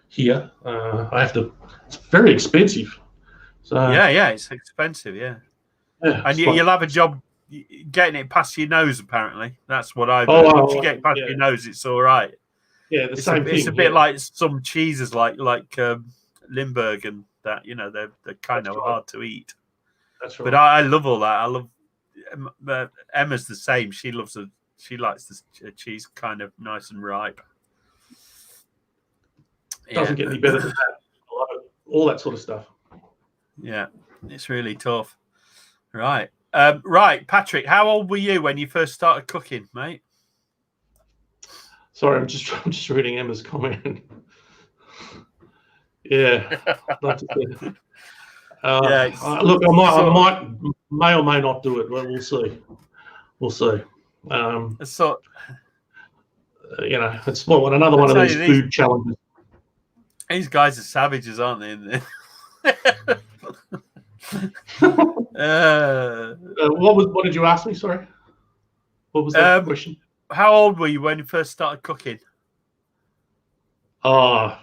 here. I have to. It's very expensive. So it's expensive. Yeah. And you'll have a job getting it past your nose. Apparently, that's what I've. Once you get it past your nose, it's all right. Yeah, same thing. It's a bit like some cheeses, like Limburg and that. You know, they're kind of hard to eat. That's right. But I love all that. I love. Emma's the same. She likes the cheese kind of nice and ripe. Doesn't get any better than that. I love it. All that sort of stuff. Yeah, it's really tough. Right. Right, Patrick, how old were you when you first started cooking, mate? Sorry, I'm just reading Emma's comment. Yeah. Look, I may or may not do it. Well, we'll see. It's another one of these food challenges. These guys are savages, aren't they? What did you ask me? Sorry. What was that question? How old were you when you first started cooking? A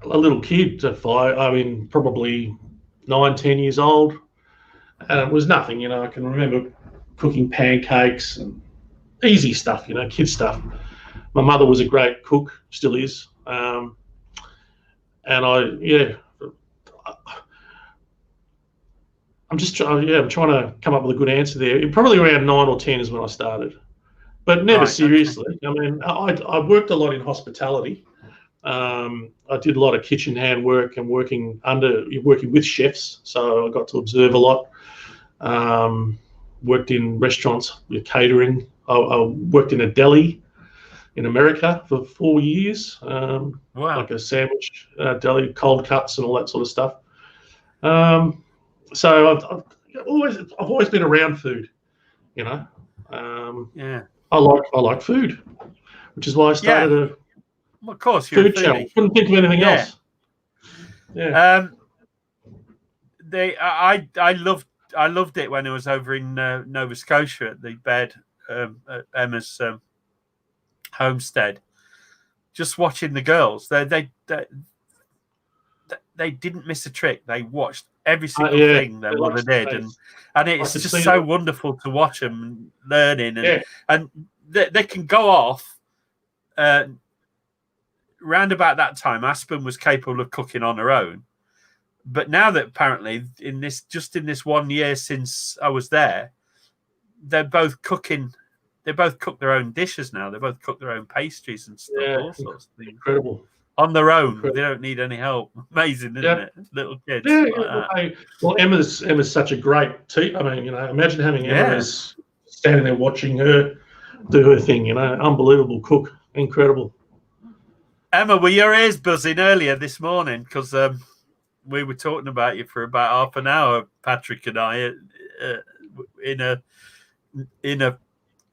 little kid at 5. I mean, probably 9, 10 years old, and it was nothing. I can remember cooking pancakes and easy stuff. Kid stuff. My mother was a great cook, still is, and I'm trying to come up with a good answer there. Probably around 9 or 10 is when I started, but never seriously. I mean, I worked a lot in hospitality. I did a lot of kitchen hand work and working with chefs, so I got to observe a lot. Worked in restaurants with catering. I worked in a deli in America for 4 years. Wow. Like a sandwich deli, cold cuts and all that sort of stuff. So I've always been around food, Yeah. I like food, which is why I started a well, of course, you're food channel. Couldn't think of anything else. Yeah. I loved it when I was over in Nova Scotia at the bed at Emma's homestead. Just watching the girls, they didn't miss a trick. They watched every single thing their mother did, and it's just so wonderful to watch them learning, and they can go off. Round about that time, Aspen was capable of cooking on her own, but now that apparently in this 1 year since I was there, they're both cooking. They both cook their own dishes now. They both cook their own pastries and stuff. All sorts of things. Incredible. On their own. Incredible. They don't need any help. Amazing, isn't it? Little kids. Yeah. Well, Emma's such a great teacher. I mean, imagine having Emma as standing there watching her do her thing. Unbelievable cook. Incredible. Emma, were your ears buzzing earlier this morning? Because we were talking about you for about half an hour, Patrick and I, in a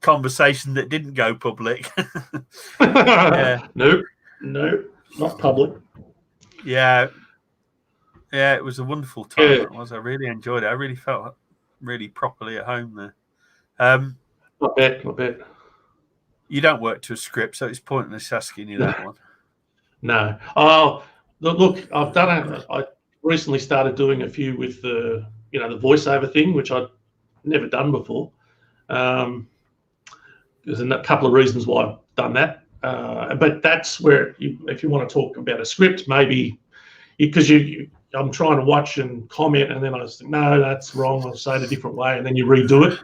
conversation that didn't go public. No, not public. Yeah, it was a wonderful time. It was. I really enjoyed it. I really felt really properly at home there. Not bad. You don't work to a script, so it's pointless asking you that one. No. Oh, look, I've done I recently started doing a few with the the voiceover thing, which I'd never done before. There's a couple of reasons why I've done that. But that's where, if you want to talk about a script, maybe because I'm trying to watch and comment, and then I was like, no, that's wrong. I'll say it a different way, and then you redo it,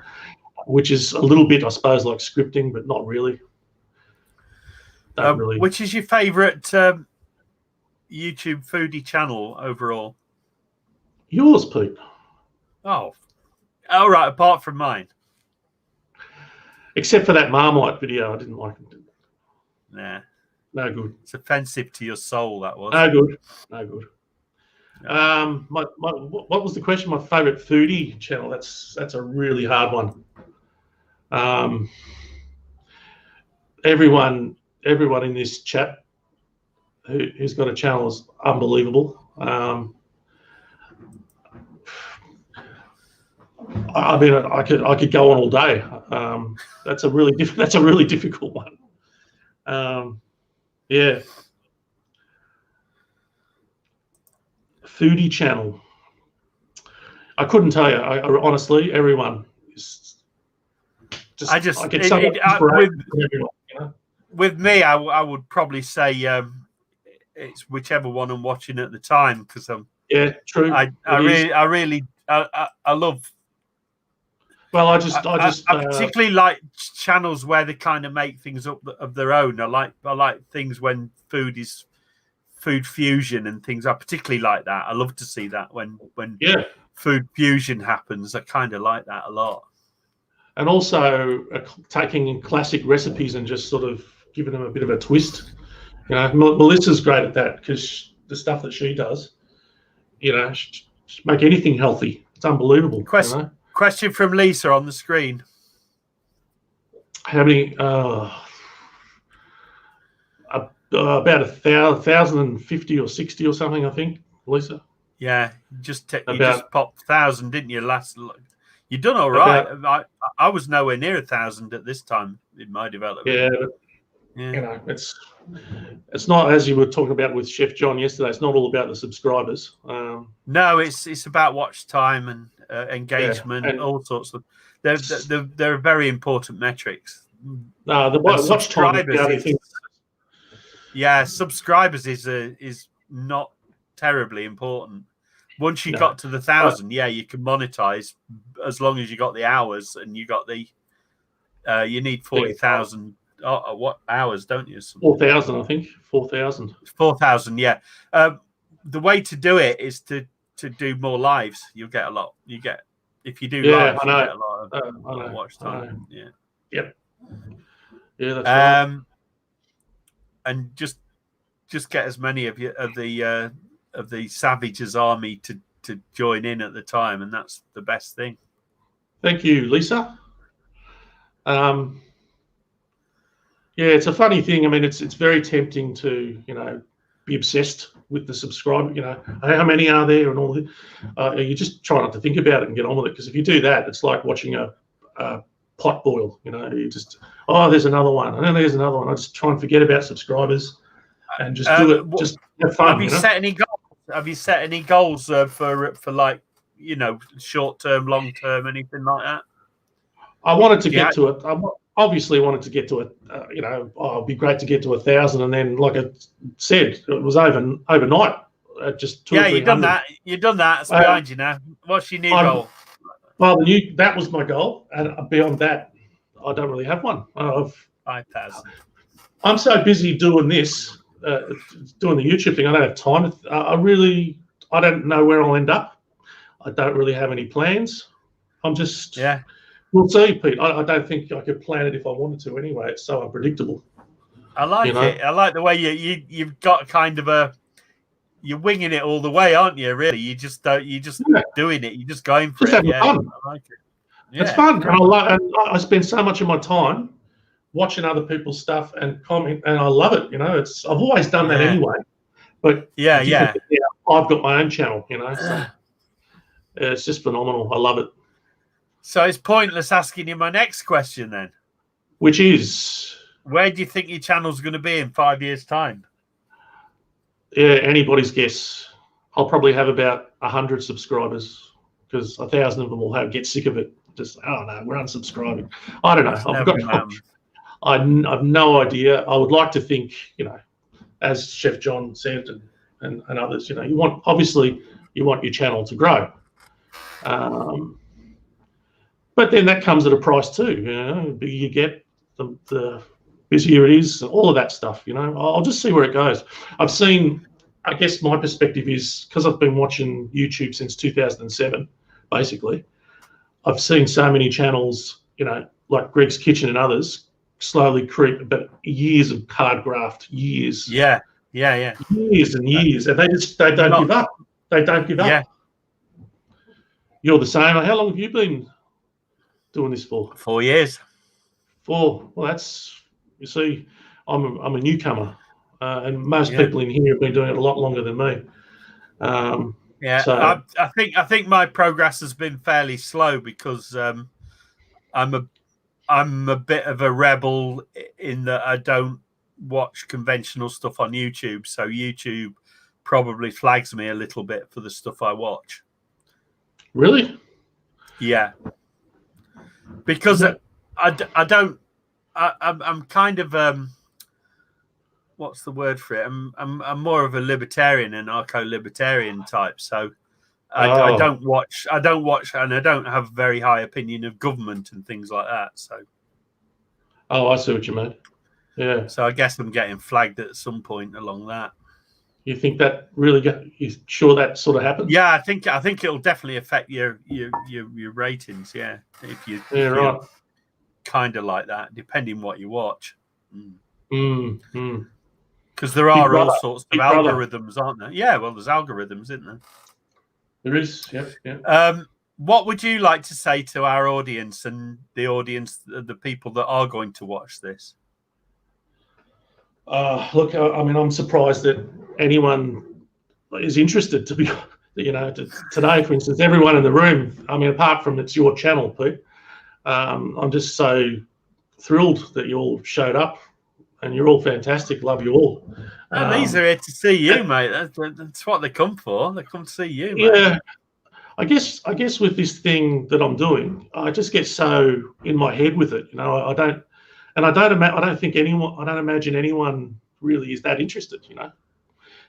which is a little bit, I suppose, like scripting, but not really. Which is your favourite YouTube foodie channel overall? Yours, Pete. Oh, all right. Apart from mine. Except for that Marmite video, I didn't like it. Nah. No good. It's offensive to your soul, that was. No good. No. What was the question? My favourite foodie channel. That's a really hard one. Everyone in this chat who's got a channel is unbelievable. I mean, I could go on all day. That's a really difficult one. Foodie channel. I couldn't tell you. I honestly, everyone is just. I get so much inspiration from everyone. With me, I would probably say it's whichever one I'm watching at the time, because true. I love. Well, I particularly like channels where they kind of make things up of their own. I like things when food is food fusion and things. I particularly like that. I love to see that when food fusion happens. I kind of like that a lot. And also taking classic recipes and just sort of giving them a bit of a twist. Melissa's great at that, because the stuff that she does, make anything healthy. It's unbelievable. Question from Lisa on the screen. How many? About 1,050 or 60 or something, I think, Lisa. Yeah, just popped 1,000, didn't you? You done all right. I was nowhere near 1,000 at this time in my development. Yeah. It's not, as you were talking about with Chef John yesterday. It's not all about the subscribers. No, it's about watch time and engagement, and all sorts of. They're very important metrics. No, the watch time. Subscribers is not terribly important. Once you got to the 1,000, you can monetize as long as you got the hours, and you got the. You need 40,000. What hours, don't you? 4,000, I think. 4,000. 4,000, yeah. The way to do it is to do more lives. You'll get a lot. If you do lives, you get a lot of watch time. Yeah. Yep. Yeah, that's right. And just get as many of the Savages army to join in at the time, and that's the best thing. Thank you, Lisa. Yeah, it's a funny thing. I mean, it's very tempting to, be obsessed with the subscriber. How many are there and all that. You just try not to think about it and get on with it, because if you do that, it's like watching a pot boil. You just, there's another one, and then there's another one. I just try and forget about subscribers and just do it. Just have fun. Have you set any goals? Have you set any goals for like, short term, long term, anything like that? I wanted to get to it. I obviously wanted to get to it. It'd be great to get to 1,000, and then, like I said, it was overnight. Just 200 or 300. You've done that. You've done that. It's behind you now. What's your new goal? Well, that was my goal, and beyond that, I don't really have one. 5,000. I'm so busy doing this, doing the YouTube thing. I don't have time. I don't know where I'll end up. I don't really have any plans. I'm just We'll see, Pete. I don't think I could plan it if I wanted to. Anyway, it's so unpredictable. I like it. I like the way you've got kind of you're winging it all the way, aren't you? Really, you just doing it. You're just going for it. Yeah, fun. I like it. Yeah, it's fun. And I spend so much of my time watching other people's stuff and comment, and I love it. I've always done that anyway. But I've got my own channel. So it's just phenomenal. I love it. So it's pointless asking you my next question then. Which is, where do you think your channel's going to be in 5 years' time? Yeah, anybody's guess. I'll probably have about 100 subscribers, because 1,000 of them will get sick of it. Just, oh no, we're unsubscribing. I don't know. I have no idea. I would like to think, as Chef John said, and others, you want your channel to grow. But then that comes at a price too. The bigger you get, the busier it is, all of that stuff. I'll just see where it goes. I guess my perspective is, because I've been watching YouTube since 2007, basically, I've seen so many channels, like Greg's Kitchen and others, slowly creep, but years of hard graft, years. Yeah. Years and years, and they don't give up. They don't give up. Yeah. You're the same. How long have you been doing this for? 4 years. 4. Well, you see, I'm a newcomer, and most people in here have been doing it a lot longer than me. So I think my progress has been fairly slow, because I'm a bit of a rebel in that I don't watch conventional stuff on YouTube. So YouTube probably flags me a little bit for the stuff I watch. Really? Yeah. Because I'm kind of what's the word for it? I'm more of a libertarian, anarcho-libertarian type. So I don't watch, and I don't have a very high opinion of government and things like that. So. Oh, I see what you mean. Yeah. So I guess I'm getting flagged at some point along that. You think that really? You sure that sort of happens? Yeah, I think it'll definitely affect your ratings. Yeah, if you right. Kind of like that, depending what you watch. Because there are all sorts of algorithms, aren't there? Yeah, well, there's algorithms, isn't there? There is. Yeah. What would you like to say to our audience and the people that are going to watch this? Look, I mean, I'm surprised that anyone is interested. To be, today, for instance, everyone in the room. I mean, apart from it's your channel, Pete. I'm just so thrilled that you all showed up, and you're all fantastic. Love you all. And these are here to see you, mate. That's what they come for. They come to see you, mate. Yeah. I guess with this thing that I'm doing, I just get so in my head with it. I don't imagine anyone really is that interested.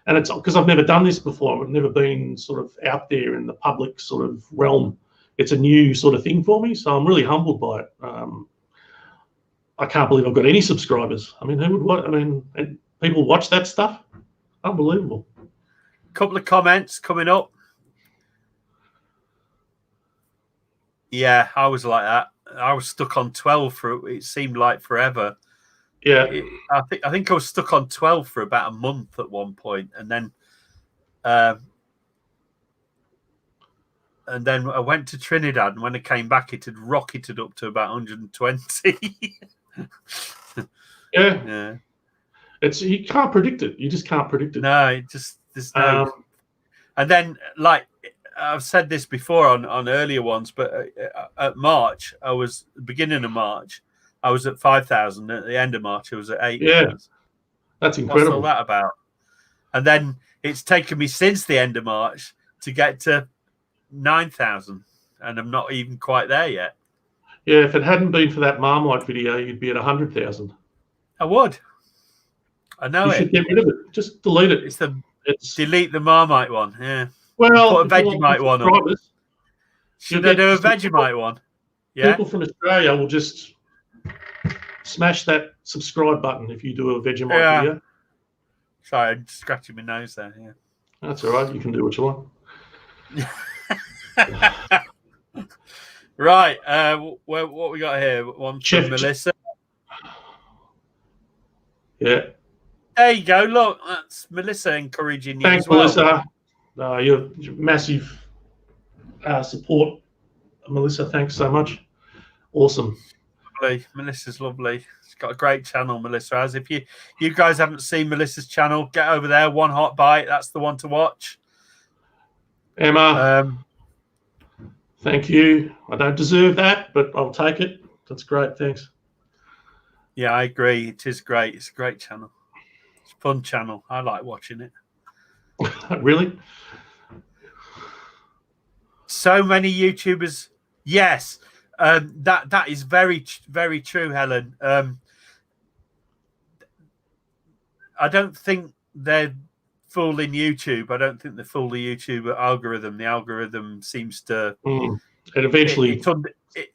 And it's because I've never done this before. I've never been sort of out there in the public sort of realm. It's a new sort of thing for me, so I'm really humbled by it. I can't believe I've got any subscribers. I mean, who would watch? I mean, and people watch that stuff. Unbelievable. Couple of comments coming up. Yeah, I was like that. I was stuck on 12 for it seemed like forever. Yeah, I think I was stuck on 12 for about a month at one point, and then I went to Trinidad, and when I came back, it had rocketed up to about 120. Yeah. You can't predict it. You just can't predict it. No, there's no. And then, like I've said this before on earlier ones, but at March, beginning of March, I was at 5,000. At the end of March, I was at 8,000. Yeah, that's incredible. What's all that about? And then it's taken me since the end of March to get to 9,000, and I'm not even quite there yet. Yeah, if it hadn't been for that Marmite video, you'd be at 100,000. I would. I know you should get rid of it. Just delete it. Delete the Marmite one. Yeah. Well, put a Vegemite one on. Should I do a Vegemite one? Yeah. People from Australia will just smash that subscribe button if you do a Vegemite video. Sorry, I'm scratching my nose there. Yeah. That's all right. You can do what you want. Right. What we got here? One from Melissa. Yeah. There you go. Look, that's Melissa encouraging you. Thanks, as well. Melissa. You're massive support, Melissa. Thanks so much. Awesome. Lovely. Melissa's lovely. She's got a great channel, Melissa has. If you guys haven't seen Melissa's channel, get over there. One Hot Bite. That's the one to watch. Emma. Thank you. I don't deserve that, but I'll take it. That's great. Thanks. Yeah, I agree. It is great. It's a great channel. It's a fun channel. I like watching it. Really? So many YouTubers. Yes, that is very, very true, Helen. I don't think they're fooling YouTube. I don't think they fool the YouTube algorithm. The algorithm seems to... And eventually...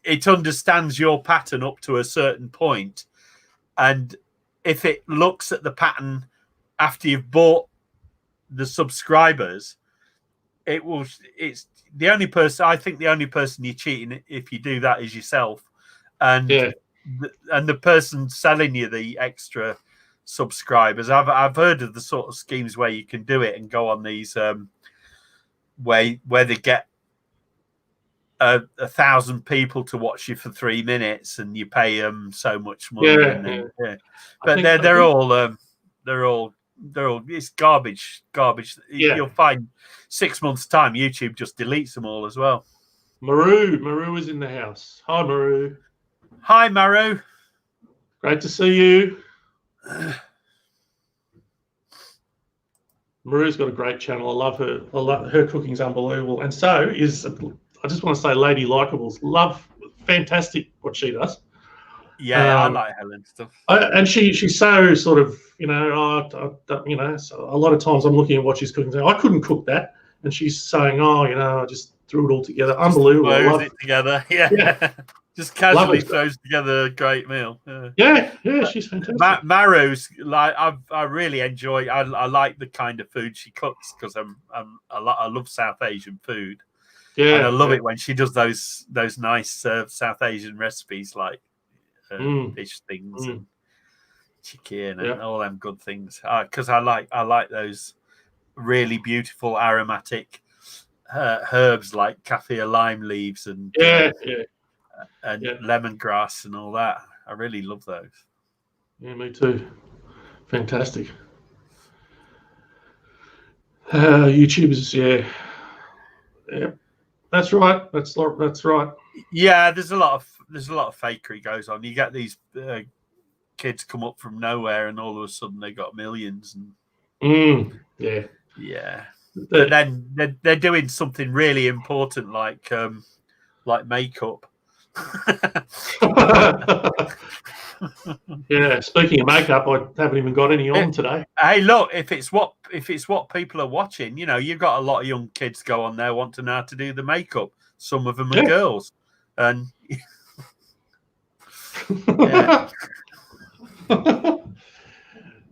It understands your pattern up to a certain point. And if it looks at the pattern after you've bought the subscribers, it's the only person... I think the only person you're cheating if you do that is yourself. And the person selling you the extra subscribers. I've heard of the sort of schemes where you can do it and go on these where they get 1,000 people to watch you for 3 minutes and you pay them so much money. But they're all it's garbage. You'll find 6 months time YouTube just deletes them all as well. Maru is in the house. Hi, Maru. Hi, Maru. Great to see you. Maru's got a great channel. I love her. Her cooking's unbelievable, and so is. I just want to say, Lady Likeables. Love, fantastic what she does. Yeah, I like Helen stuff. And she's so sort of, so a lot of times I'm looking at what she's cooking, saying I couldn't cook that, and she's saying, I just threw it all together. Unbelievable. Throws it together. Yeah. Just casually throws together a great meal. Yeah, she's fantastic. Maru's like I really enjoy. I like the kind of food she cooks because I love South Asian food. Yeah, and I love it when she does those nice South Asian recipes like fish things and chicken and all them good things. Because I like those really beautiful aromatic herbs like kaffir lime leaves and lemongrass and all that. I really love those. Yeah, me too. Fantastic. YouTubers, yeah. That's right. That's right. Yeah, there's a lot of fakery goes on. You get these kids come up from nowhere, and all of a sudden they got millions. And yeah. But then they're doing something really important like makeup. Yeah, speaking of makeup, I haven't even got any on today. Hey, look, if it's what people are watching, you've got a lot of young kids go on there want to know how to do the makeup. Some of them are girls, and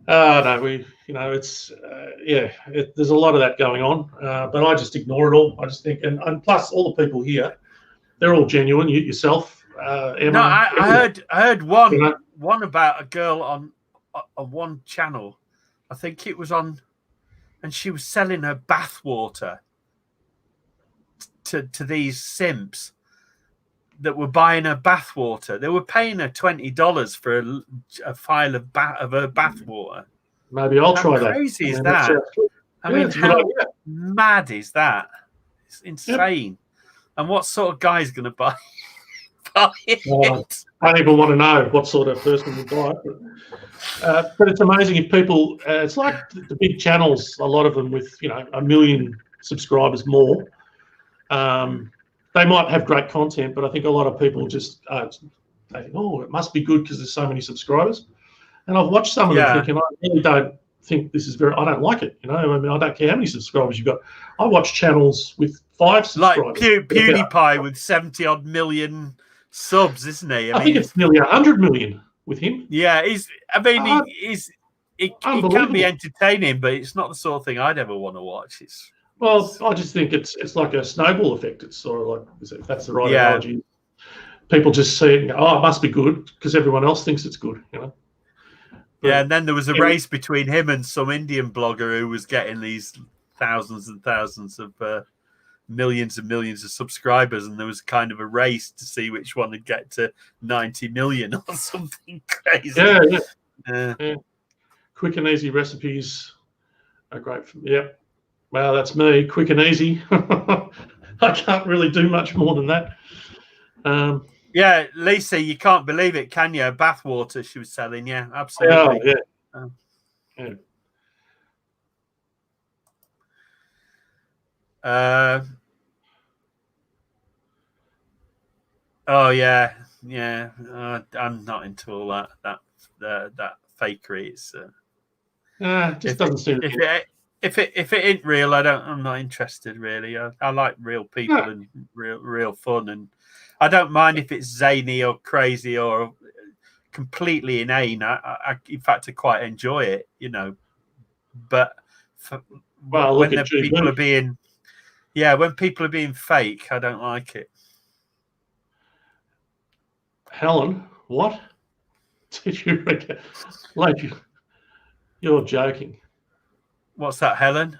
no, it's there's a lot of that going on, but I just ignore it all. I just think, and plus all the people here, they're all genuine. You yourself, Emma. No, I heard one about a girl on one channel. I think it was on, and she was selling her bath water to these simps, that were buying her bathwater. They were paying her $20 for a file of her bathwater. Maybe I'll try that. How crazy is that? I mean, how mad is that? It's insane. Yep. And what sort of guy is going to buy it? I don't even want to know what sort of person would buy it. But it's amazing if people. It's like the big channels. A lot of them with 1 million subscribers more. They might have great content, but I think a lot of people just think, oh, it must be good because there's so many subscribers. And I've watched some of them thinking, I really don't think this is I don't like it. I mean, I don't care how many subscribers you've got. I watch channels with 5 subscribers. Like PewDiePie with 70-odd million subs, isn't he? I think it's nearly 100 million with him. Yeah, it can be entertaining, but it's not the sort of thing I'd ever want to watch. Well, I just think it's like a snowball effect. It's sort of like, if that's the right analogy. People just see it and go, oh, it must be good because everyone else thinks it's good, But, and then there was a race between him and some Indian blogger who was getting these thousands and thousands of millions and millions of subscribers, and there was kind of a race to see which one would get to 90 million or something crazy. Yeah. Quick and easy recipes are great. Well, that's me, quick and easy. I can't really do much more than that. Lisa, you can't believe it, can you? Bathwater she was selling, absolutely. I'm not into all that fakery. It's just doesn't seem. If it ain't real, I'm not interested really. I like real people and real fun, and I don't mind if it's zany or crazy or completely inane. I in fact I quite enjoy it, But when people are being fake, I don't like it. Helen, what did you reckon? Like you're joking. What's that, Helen?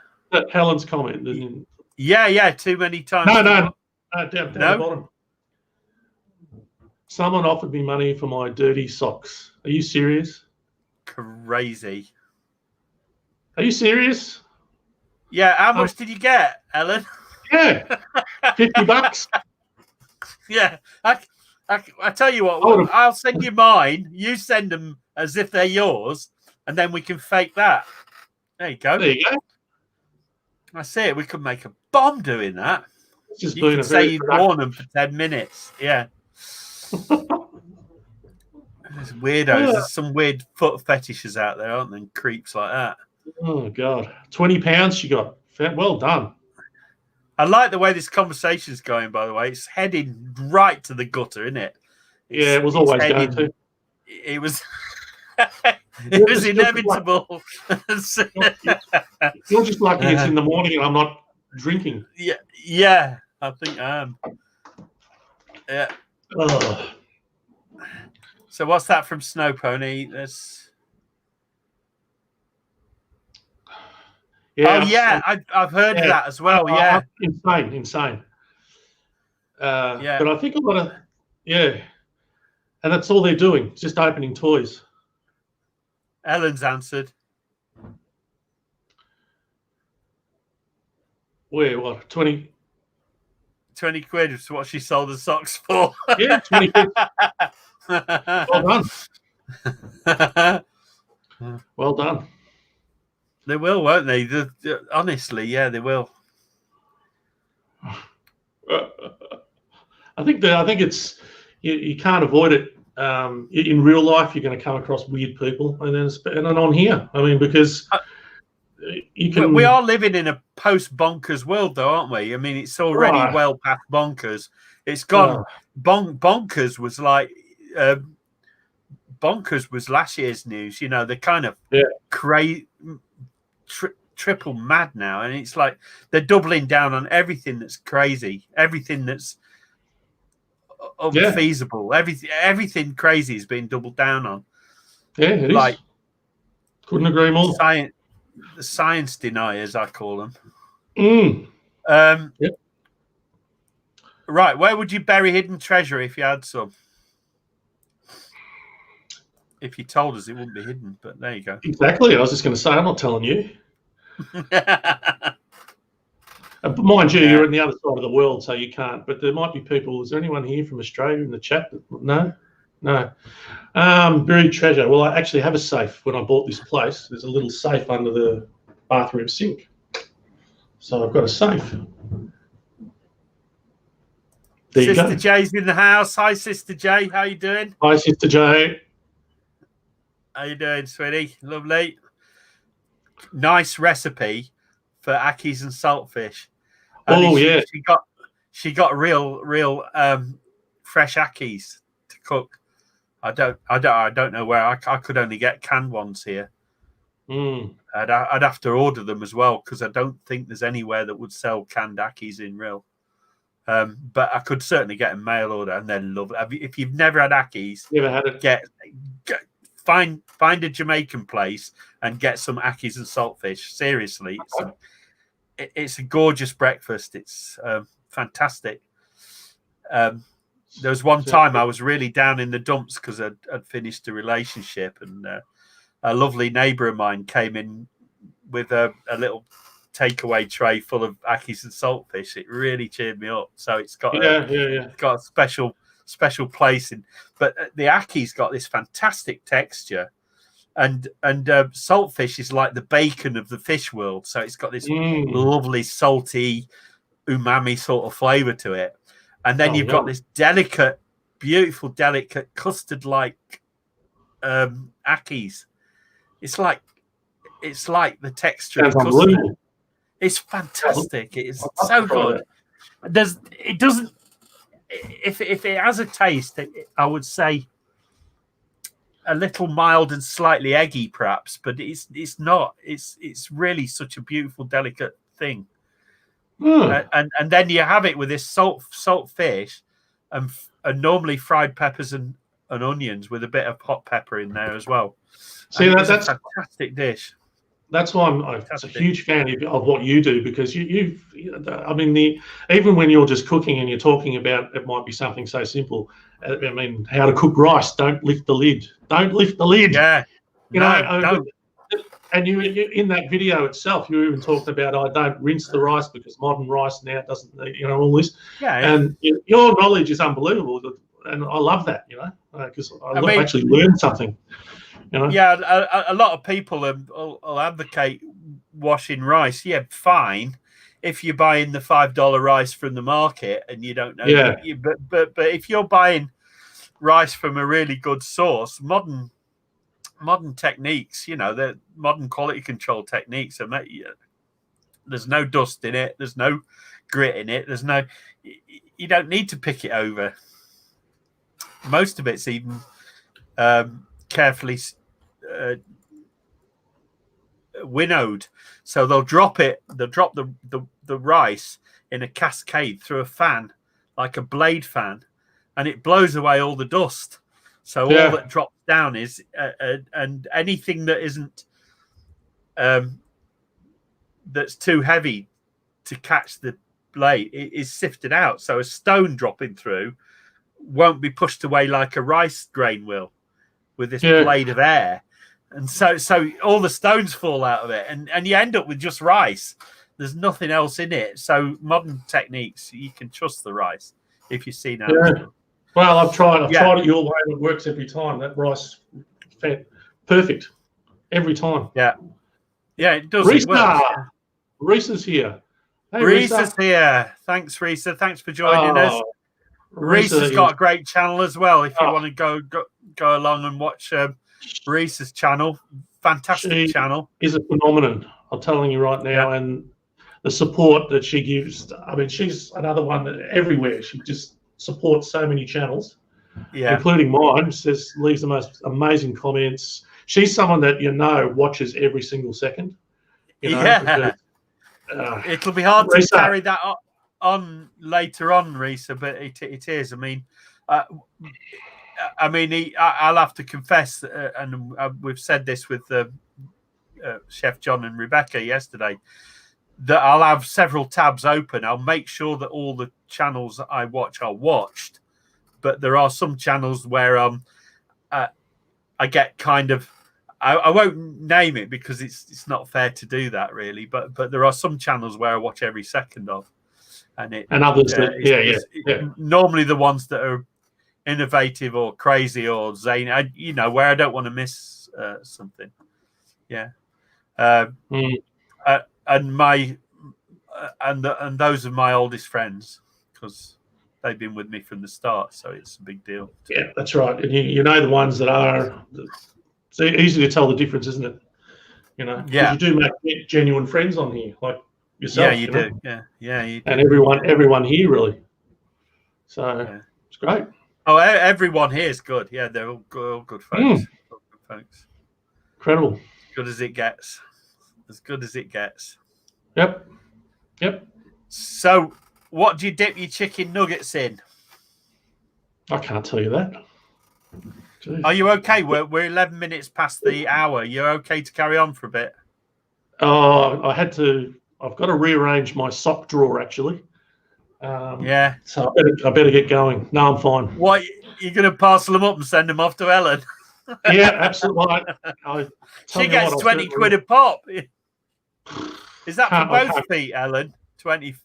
Helen's comment. Yeah, too many times. No, down the bottom. Someone offered me money for my dirty socks. Are you serious? Crazy. Are you serious? Yeah, how much did you get, Helen? Yeah, $50. Yeah, I tell you what, I'll send you mine. You send them as if they're yours, and then we can fake that. There you go. That's it. We could make a bomb doing that. You can say you've worn them for 10 minutes. Yeah. There's weirdos. There's some weird foot fetishes out there, aren't there? And creeps like that. Oh, God. £20 she got. Well done. I like the way this conversation is going, by the way. It's heading right to the gutter, isn't it? It was always going to. It was... It was inevitable. You're just lucky it's in the morning and I'm not drinking. Yeah, I think I am. Yeah. Oh. So what's that from Snow Pony? I've heard of that as well. Insane. But I think a lot of and that's all they're doing. It's just opening toys. Ellen's answered. Where, what, 20 quid is what she sold the socks for. Yeah, 20 quid. Well done. Well done. They will, won't they? Honestly, they will. I think it's you can't avoid it. In real life, you're going to come across weird people, and then on here, I mean, because you can. We are living in a post-bonkers world, though, aren't we? I mean, it's already well past bonkers. It's gone. Bonkers was like bonkers was last year's news. They're kind of triple mad now, and it's like they're doubling down on everything that's crazy, everything that's unfeasible. Everything crazy is being doubled down on. Yeah, it is. Couldn't agree more. The science deniers, I call them. Right, where would you bury hidden treasure if you had some? If you told us, it wouldn't be hidden, but there you go. Exactly. I was just going to say, I'm not telling you. But mind you, you're on the other side of the world, so you can't. But there might be people. Is there anyone here from Australia in the chat? No? No. Buried treasure. Well, I actually have a safe. When I bought this place, there's a little safe under the bathroom sink. So I've got a safe. There you go. Sister Jay's in the house. Hi, Sister Jay. How you doing? Hi, Sister Jay. How you doing, sweetie? Lovely. Nice recipe for akis and saltfish. Oh yeah. She got real fresh akis to cook. I don't know where I could only get canned ones here. I'd have to order them as well because I don't think there's anywhere that would sell canned akis in real. But I could certainly get a mail order and then love it. If you've never had akis, never had it. Find a Jamaican place and get some akis and saltfish. Seriously, it's a gorgeous breakfast. It's fantastic. There was one time I was really down in the dumps because I'd finished a relationship, and a lovely neighbour of mine came in with a little takeaway tray full of akis and saltfish. It really cheered me up. So it's got got a special place in. But the aki's got this fantastic texture, and saltfish is like the bacon of the fish world. So it's got this lovely salty umami sort of flavour to it. And then you've got this delicate, beautiful, delicate custard-like akis. It's like the texture of custard. It's fantastic. It's so good. It doesn't. If it has a taste, I would say a little mild and slightly eggy, perhaps, but it's not. It's really such a beautiful, delicate thing. And then you have it with this salt fish and normally fried peppers and onions with a bit of hot pepper in there as well. See, that's a fantastic dish. That's why I'm a huge fan of what you do, because even when you're just cooking and you're talking about, it might be something so simple. I mean, how to cook rice. Don't lift the lid. Don't lift the lid. Yeah. Don't. And you in that video itself, you even talked about, I don't rinse the rice because modern rice now doesn't, all this. Yeah. And your knowledge is unbelievable, and I love that, because I actually learned something. Yeah, a lot of people will advocate washing rice. Yeah, fine, if you're buying the $5 rice from the market and you don't know. Yeah. But if you're buying rice from a really good source, modern techniques, the modern quality control techniques are there's no dust in it, there's no grit in it, you don't need to pick it over. Most of it's even carefully winnowed, so they'll drop the rice in a cascade through a fan, like a blade fan, and it blows away all the dust. So all that drops down is and anything that isn't that's too heavy to catch the blade is sifted out. So a stone dropping through won't be pushed away like a rice grain will with this blade of air. And so all the stones fall out of it, and you end up with just rice. There's nothing else in it. So modern techniques, you can trust the rice if you've seen how. Well, I've tried it your way, and it works every time. That rice, perfect every time. Yeah, it does. Risa's here. Hey, Risa's here. Thanks, Risa. Thanks for joining us. Risa's got a great channel as well. If you want to go along and watch Risa's channel, fantastic channel. Is a phenomenon. I'm telling you right now, and the support that she gives. I mean, she's another one that everywhere. She just supports so many channels, including mine. Leaves the most amazing comments. She's someone that watches every single second. It'll be hard to carry that on later on, Risa, but it is. I'll have to confess, and we've said this with Chef John and Rebecca yesterday. that I'll have several tabs open. I'll make sure that all the channels that I watch are watched, but there are some channels where I get kind of, I won't name it because it's not fair to do that really, but there are some channels where I watch every second of, and others normally the ones that are innovative or crazy or zany, where I don't want to miss something. Yeah. And my and those are my oldest friends because they've been with me from the start, so it's a big deal. Yeah, that's right. And you know the ones that are. It's easy to tell the difference, isn't it? Yeah. You do make genuine friends on here, like yourself. Yeah, you do. Yeah, you do. And everyone here really. So it's great. Oh, everyone here is good. Yeah, they're all good folks. All good folks. Incredible. As good as it gets. As good as it gets. Yep. So, what do you dip your chicken nuggets in? I can't tell you that. Jeez. Are you okay? We're 11 minutes past the hour. You're okay to carry on for a bit? Oh, I've got to rearrange my sock drawer actually. Yeah. So I better get going. No, I'm fine. What, you're going to parcel them up and send them off to Ellen? Yeah, absolutely. She gets 20 quid a pop. Is that for both feet, Ellen? 20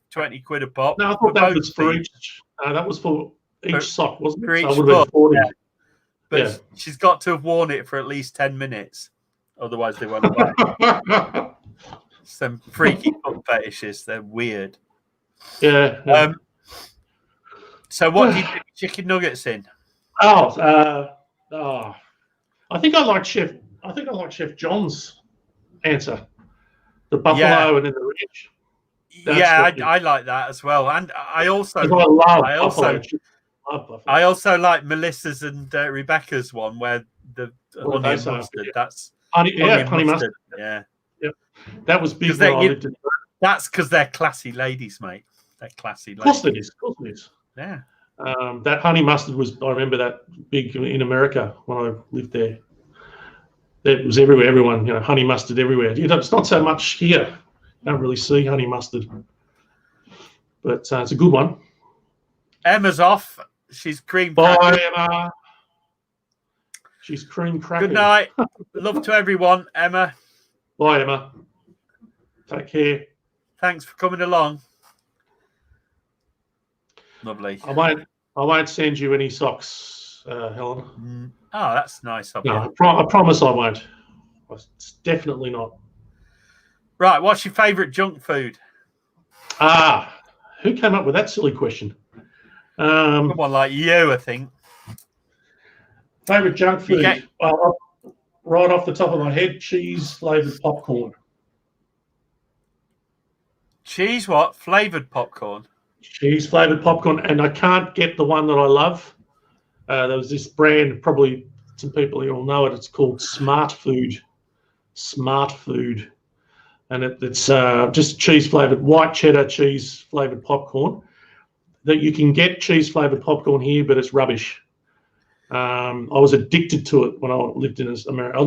quid a pop? No, I thought that was for each. That was for each sock, wasn't it? For each so it would have been 40. Yeah. But she's got to have worn it for at least 10 minutes. Otherwise, they won't buy. Some freaky foot fetishes. They're weird. Yeah. So what do you dip chicken nuggets in? I think I like Chef John's answer. The buffalo and then the ranch. I like that as well. And I also like Melissa's and Rebecca's one where the honey and mustard. Yeah. That's honey mustard. Yeah. Yep. That was big. That's because they're classy ladies, mate. They're classy ladies. Of course it is. Yeah. That honey mustard I remember that big in America when I lived there. That was everywhere. Everyone, honey mustard everywhere. It's not so much here. You don't really see honey mustard. But it's a good one. Emma's off. She's cream cracking. Bye, Emma. She's cream cracking. Good night. Love to everyone, Emma. Bye, Emma. Take care. Thanks for coming along. Lovely. I won't send you any socks, Helen. Oh, that's nice of you. No, I promise I won't. It's definitely not. Right, what's your favourite junk food? Who came up with that silly question? Someone like you, I think. Favourite junk food? Right off the top of my head, cheese-flavoured popcorn. Cheese what? Flavoured popcorn? Cheese-flavoured popcorn, and I can't get the one that I love. There was this brand, probably some people here will know it. It's called Smart Food. Smart Food. And it's just cheese-flavoured, white cheddar cheese-flavoured popcorn. That you can get cheese-flavoured popcorn here, but it's rubbish. I was addicted to it when I lived in America. I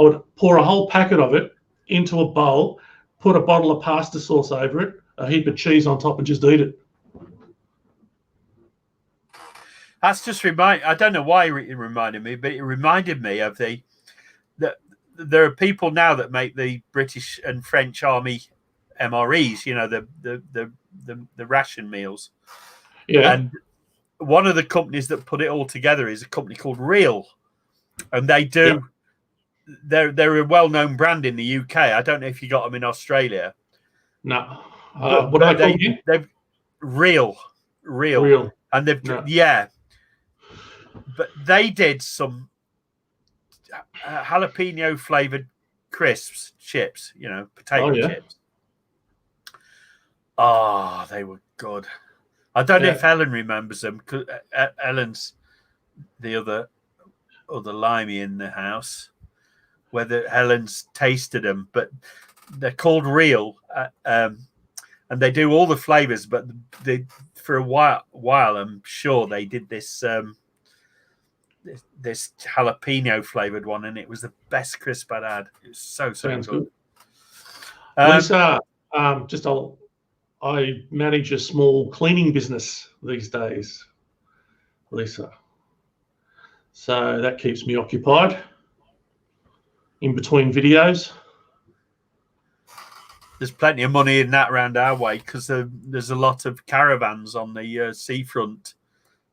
would pour a whole packet of it into a bowl, put a bottle of pasta sauce over it, a heap of cheese on top, and just eat it. That's just I don't know why it reminded me, but it reminded me of there are people now that make the British and French Army MREs, the ration meals. Yeah. And one of the companies that put it all together is a company called Real. And they do, they're a well-known brand in the UK. I don't know if you got them in Australia. No. What are they? They've Real. And they've, But they did some jalapeno flavored crisps, chips, potato chips. Oh, they were good. I don't know if Ellen remembers them because Ellen's the other limey in the house. Whether Helen's tasted them, but they're called Real, and they do all the flavors. But for a while, I'm sure they did this this jalapeno flavored one, and it was the best crisp I'd had. It was so Sounds good. Lisa, I manage a small cleaning business these days, Lisa. So that keeps me occupied in between videos. There's plenty of money in that around our way because there's a lot of caravans on the seafront,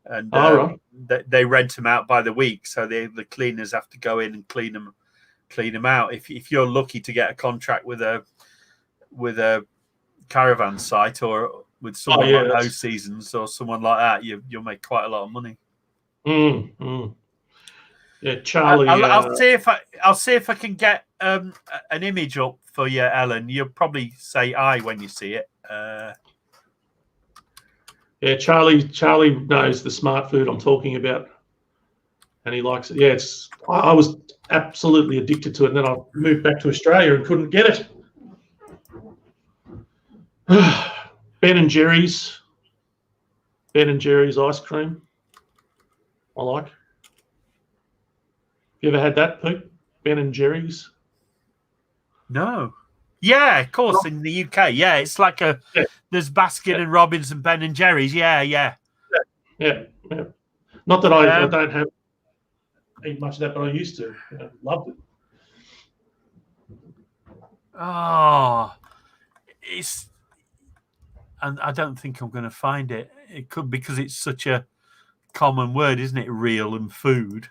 and they rent them out by the week. So the cleaners have to go in and clean them out. If you're lucky to get a contract with a caravan site or with someone like Those Seasons or someone like that, you'll make quite a lot of money. Yeah, Charlie. I'll see if I can get an image up for you, Ellen. You'll probably say aye when you see it. Yeah, Charlie knows the smart food I'm talking about, and he likes it. Yeah, I was absolutely addicted to it, and then I moved back to Australia and couldn't get it. Ben & Jerry's ice cream. I like. You ever had that, Pete? Ben & Jerry's? No. Yeah, of course, in the UK. Yeah, it's like there's Baskin and Robbins and Ben & Jerry's. Yeah. Not that I don't eat much of that, but I used to. Loved it. Oh, and I don't think I'm going to find it. It could, because it's such a common word, isn't it? Real and food.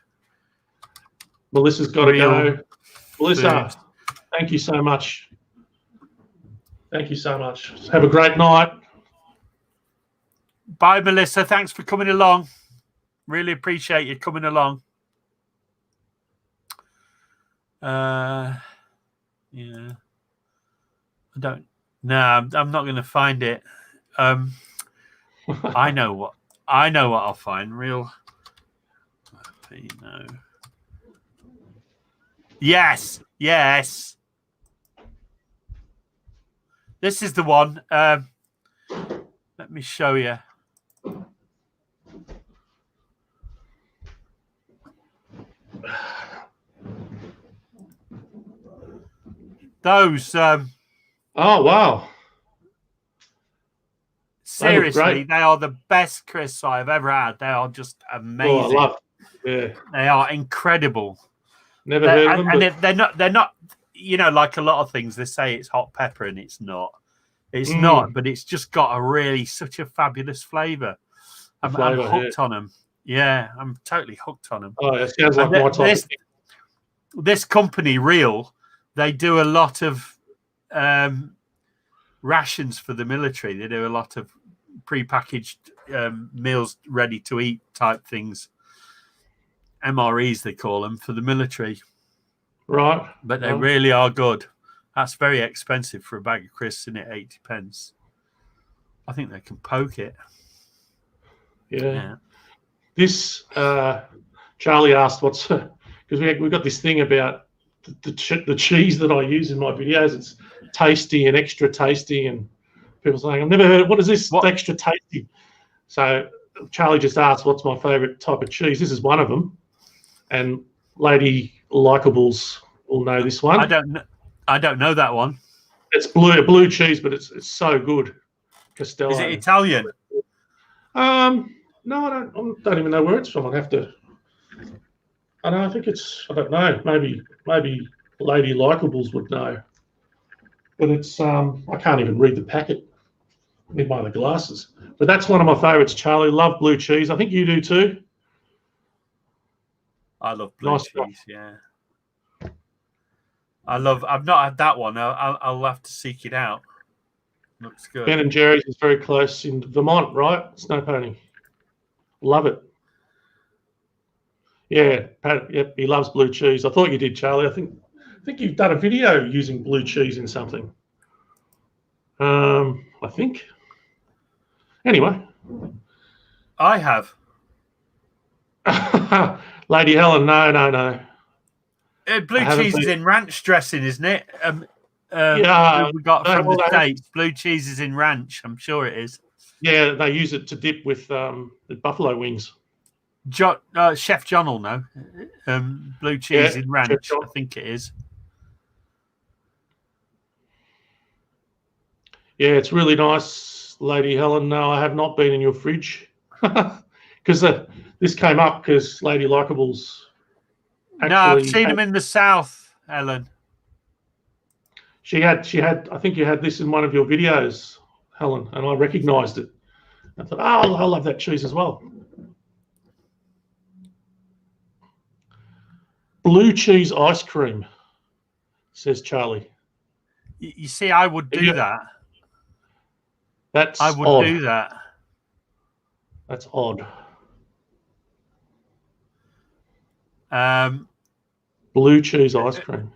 Melissa's got to go. Melissa, thank you so much. Thank you so much. Have a great night. Bye, Melissa. Thanks for coming along. Really appreciate you coming along. Yeah. I'm not going to find it. I know what I'll find. Real. No. Yes. This is the one. Let me show you. Those. Oh, wow. Seriously, they are the best crisps I've ever had. They are just amazing. Oh, I love it. Yeah. They are incredible. Never heard of them. And they're not, like a lot of things, they say it's hot pepper and it's not. It's not, but it's just got such a fabulous flavour. I'm hooked on them. Yeah, I'm totally hooked on them. Oh, it sounds like my type of thing. This company, Real, they do a lot of rations for the military. They do a lot of prepackaged meals, ready to eat type things. MREs, they call them, for the military. Right. But they really are good. That's very expensive for a bag of crisps, isn't it? 80 pence. I think they can poke it. Yeah. This, Charlie asked because we've got this thing about the cheese that I use in my videos. It's tasty and extra tasty, and people saying, I've never heard of, what is this? What? Extra tasty. So Charlie just asked, what's my favourite type of cheese? This is one of them. And Lady Likeables will know this one. I don't know that one. It's blue cheese, but it's so good. Castello. Is it Italian? No, I don't even know where it's from. I'd have to. I don't know. Maybe Lady Likeables would know. But it's I can't even read the packet. I need one of the glasses. But that's one of my favourites, Charlie. Love blue cheese. I think you do too. I love blue cheese. Yeah. I've not had that one. I'll have to seek it out. Looks good. Ben & Jerry's is very close in Vermont, right? Snow Pony. Love it. Yeah, Pat, yep, he loves blue cheese. I thought you did, Charlie. I think you've done a video using blue cheese in something. I think. Anyway. I have. Lady Helen, no. Blue cheese is in ranch dressing, isn't it? Yeah, we got from the States. Blue cheese is in ranch. I'm sure it is. Yeah, they use it to dip with the buffalo wings. Chef John will know. Blue cheese in ranch, I think it is. Yeah, it's really nice, Lady Helen. No, I have not been in your fridge because this came up because Lady Likeable's actually. No, I've seen him in the south, Helen. She had. I think you had this in one of your videos, Helen, and I recognised it. I thought, oh, I love that cheese as well. Blue cheese ice cream, says Charlie. You see, I would do that. I would do that. That's odd. Blue cheese ice cream.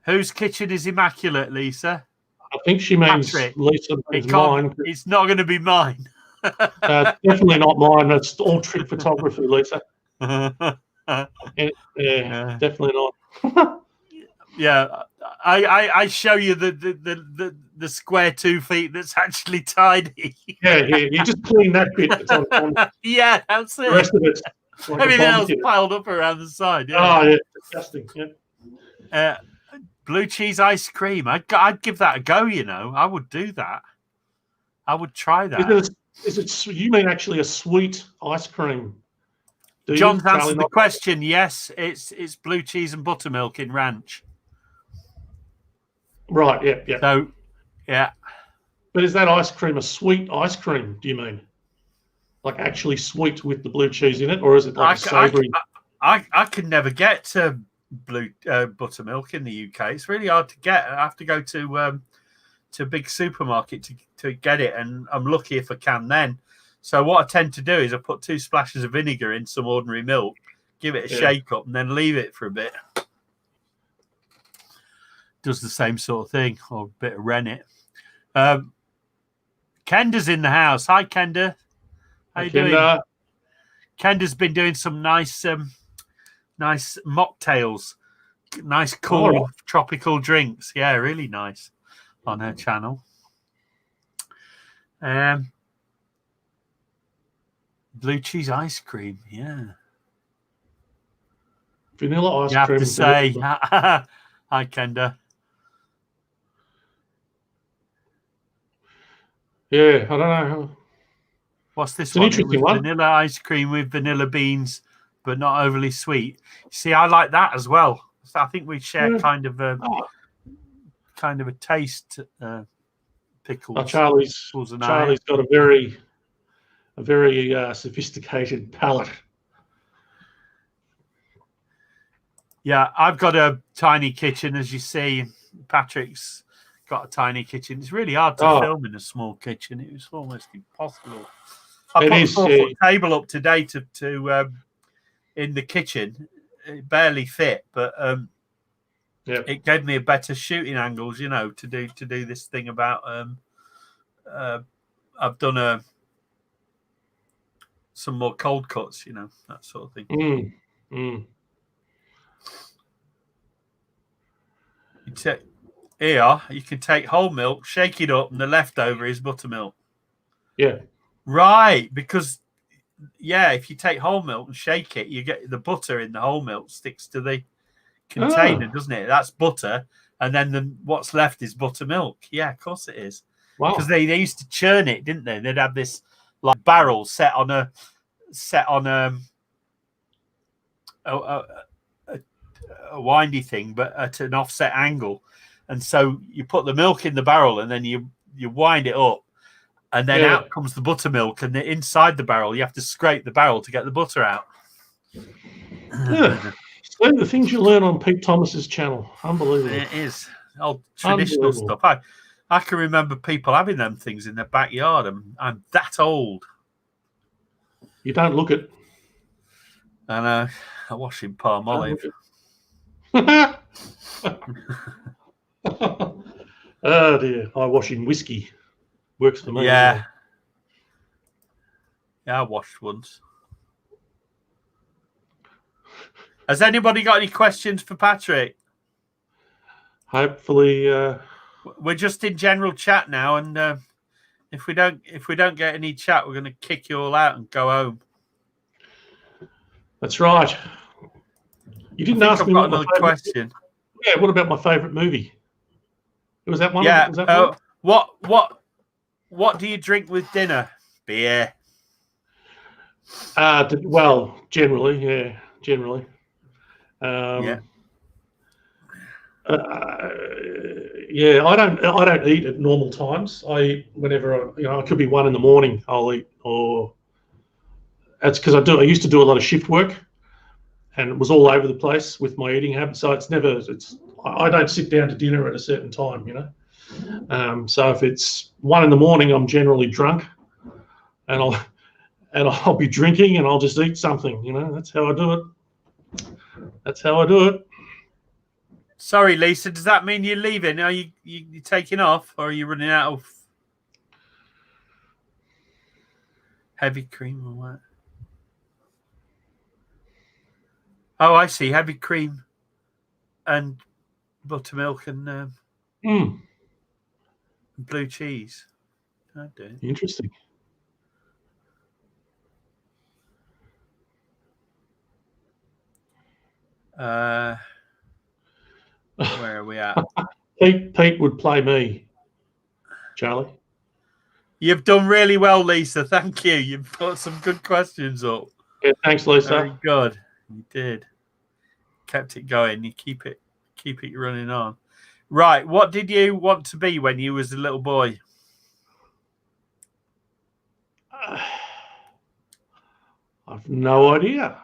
Whose kitchen is immaculate, Lisa? I think she means Patrick. Lisa means mine. It's not going to be mine. Definitely not mine. That's all trick photography, Lisa. Yeah, definitely not. Yeah, I show you the square 2 feet that's actually tidy. Yeah, you just clean that bit. Yeah, that's it. The rest of it's like everything else piled up around the side. Yeah. Oh, yeah, disgusting. Yeah. Blue cheese ice cream. I'd give that a go. You know, I would do that. I would try that. Is it? You mean actually a sweet ice cream? John's answered the question. Yes, it's blue cheese and buttermilk in ranch. Right. Yeah. Yeah. So, yeah. But is that ice cream a sweet ice cream? Do you mean like actually sweet with the blue cheese in it, or is it like savoury? I can never get to blue buttermilk in the UK. It's really hard to get. I have to go to a big supermarket to get it, and I'm lucky if I can then. So what I tend to do is I put 2 splashes of vinegar in some ordinary milk, give it a shake up, and then leave it for a bit. Does the same sort of thing, or a bit of rennet. Kenda's in the house. Hi, Kenda. How you doing? Kenda's been doing some nice mocktails, nice cool tropical drinks. Yeah, really nice on her channel. Blue cheese ice cream, yeah. Vanilla ice cream. You have to say, hi, Kenda. Yeah, I don't know. What's this one? Interesting one. Vanilla ice cream with vanilla beans, but not overly sweet. See, I like that as well. So I think we share kind of a taste. Pickles. Oh, Charlie's got a very sophisticated palate. Yeah, I've got a tiny kitchen, as you see. Patrick's got a tiny kitchen. It's really hard to film in a small kitchen. It was almost impossible. I put a 4-foot table up today to in the kitchen. It barely fit, but it gave me a better shooting angles, you know, to do this thing about. I've done some more cold cuts, you know, that sort of thing. Here, you can take whole milk, shake it up, and the leftover is buttermilk. Yeah. Right, because, if you take whole milk and shake it, you get the butter in the whole milk sticks to the container, doesn't it? That's butter, and then what's left is buttermilk. Yeah, of course it is. Wow. Because they used to churn it, didn't they? They'd have this like barrel set on a windy thing, but at an offset angle. And so you put the milk in the barrel, and then you wind it up, and then out comes the buttermilk. And inside the barrel, you have to scrape the barrel to get the butter out. Yeah, so the things you learn on Pete Thomas's channel, unbelievable. It is old traditional stuff. I can remember people having them things in their backyard. I'm that old. You don't look it. And I wash in palm olive. Oh dear, I wash in whiskey. Works for me. Yeah. Yeah, I washed once. Has anybody got any questions for Patrick? Hopefully, we're just in general chat now, and if we don't get any chat, we're going to kick you all out and go home. That's right. You didn't ask me another question. Yeah, what about my favourite movie? Was that one? Yeah. Was that one? What do you drink with dinner? Beer. Well, generally, yeah, generally. Yeah. Yeah, I don't eat at normal times. I eat whenever it could be 1 a.m. I'll eat, or that's because I used to do a lot of shift work, and it was all over the place with my eating habits. So I don't sit down to dinner at a certain time, So if it's 1 a.m, I'm generally drunk, and I'll be drinking, and I'll just eat something. That's how I do it. That's how I do it. Sorry, Lisa. Does that mean you're leaving? Are you taking off, or are you running out of heavy cream or what? Oh, I see. Heavy cream and buttermilk and blue cheese. I do. Interesting. Where are we at? Pete would play me, Charlie. You've done really well, Lisa. Thank you. You've put some good questions up. Yeah, thanks, Lisa. Very good. You did. Kept it going. You keep it running on. Right. What did you want to be when you was a little boy? I've no idea.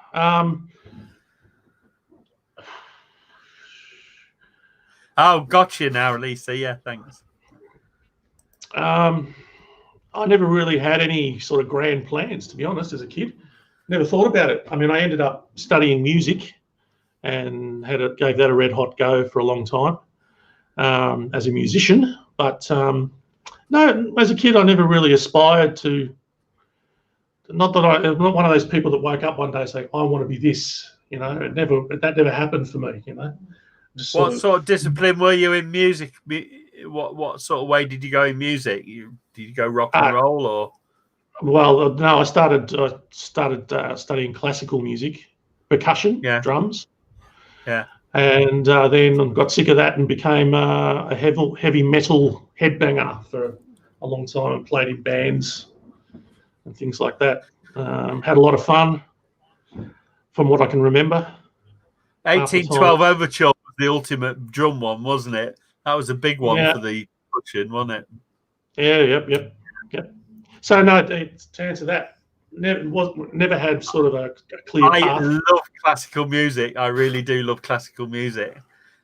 Oh, gotcha now, Lisa. Yeah, thanks. I never really had any sort of grand plans, to be honest, as a kid. Never thought about it. I mean, I ended up studying music and gave that a red hot go for a long time as a musician. But no, as a kid, I never really aspired to. I'm not one of those people that woke up one day and say, "I want to be this." That never happened for me. What sort of discipline were you in music? What sort of way did you go in music? Did you go rock and roll or? Well, no, I started studying classical music, percussion, drums. Yeah. And then got sick of that and became a heavy metal headbanger for a long time and played in bands and things like that. Had a lot of fun, from what I can remember. 1812 Overture was the ultimate drum one, wasn't it? That was a big one for the production, wasn't it? Yeah, yep. So no, to answer that, never had sort of a clear path. I love classical music. I really do love classical music.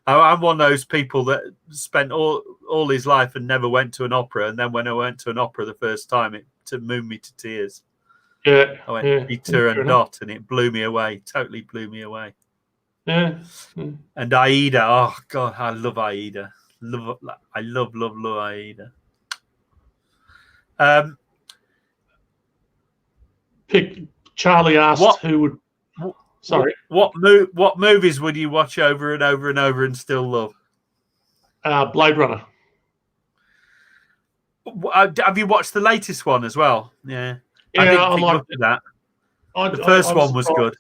I'm one of those people that spent all his life and never went to an opera. And then when I went to an opera the first time, it moved me to tears. Yeah. I went Peter and Dot, and it blew me away. Totally blew me away. Yeah. And Aida. Oh, God, I love Aida. I love Aida. Charlie asked who would. Sorry. What movies would you watch over and over and over and still love? Blade Runner. Have you watched the latest one as well? Yeah. I liked that. The first one was good.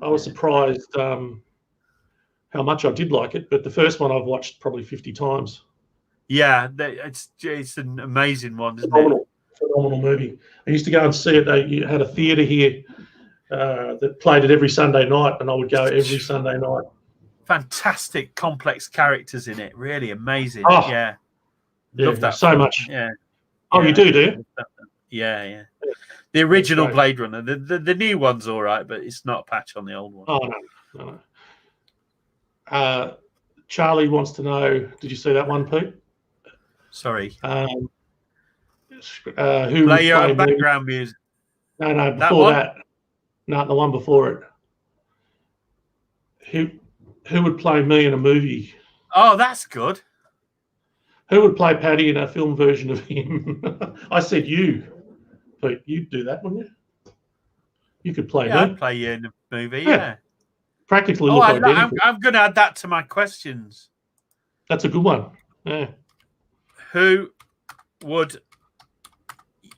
I was surprised how much I did like it, but the first one I've watched probably 50 times. Yeah, it's an amazing one, isn't it? Phenomenal movie. I used to go and see it. They had a theatre here that played it every Sunday night, and I would go every Sunday night. Fantastic, complex characters in it. Really amazing. Oh, yeah. Love that so much. Yeah. Oh, you do? Yeah. The original Blade Runner. The new one's all right, but it's not a patch on the old one. Oh, no. Charlie wants to know, did you see that one, Pete? Sorry. Who play your own background music? No, before that. No, the one before it. Who would play me in a movie? Oh, that's good. Who would play Paddy in a film version of him? I said you. Pete, you'd do that, wouldn't you? You could play me. I'd play you in a movie, yeah. Practically look identical. I'm going to add that to my questions. That's a good one. Yeah. Who would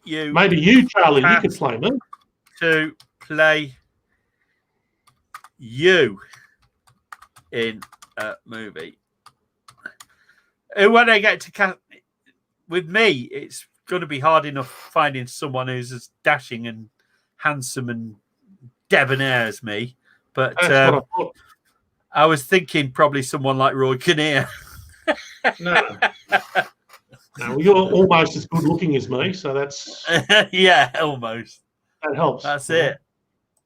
you... Maybe you, Charlie, you could play me. To play you in a movie. When I get to cast... with me, it's going to be hard enough finding someone who's as dashing and handsome and debonair as me. But That's what I thought. I was thinking probably someone like Roy Kinnear. No. No, you're almost as good looking as me, so that's yeah, almost. That helps. That's it.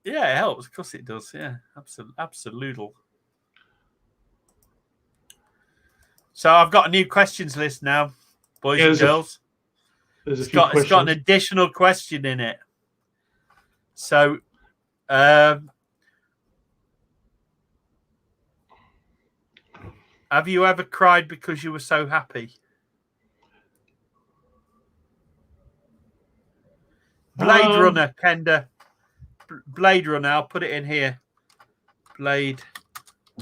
Yeah, it helps. Of course it does. Yeah, absolutely. So I've got a new questions list now, boys and girls. It's got an additional question in it. So, have you ever cried because you were so happy? Blade Runner, Kenda. Blade Runner, I'll put it in here. Blade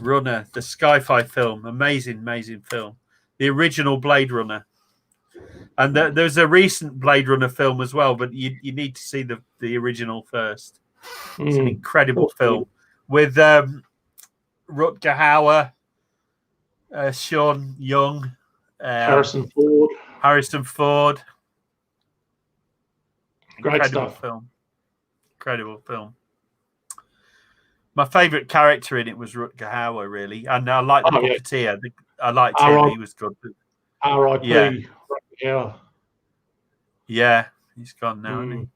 Runner, the sci-fi film. Amazing film. The original Blade Runner. And there's a recent Blade Runner film as well, but you need to see the original first. It's an incredible film with Rutger Hauer, Sean Young, Harrison Ford. Incredible film. My favourite character in it was Rutger Hauer, really, and I like the puppeteer. Yeah. I liked him; he was good. R.I.P. Yeah, he's gone now, isn't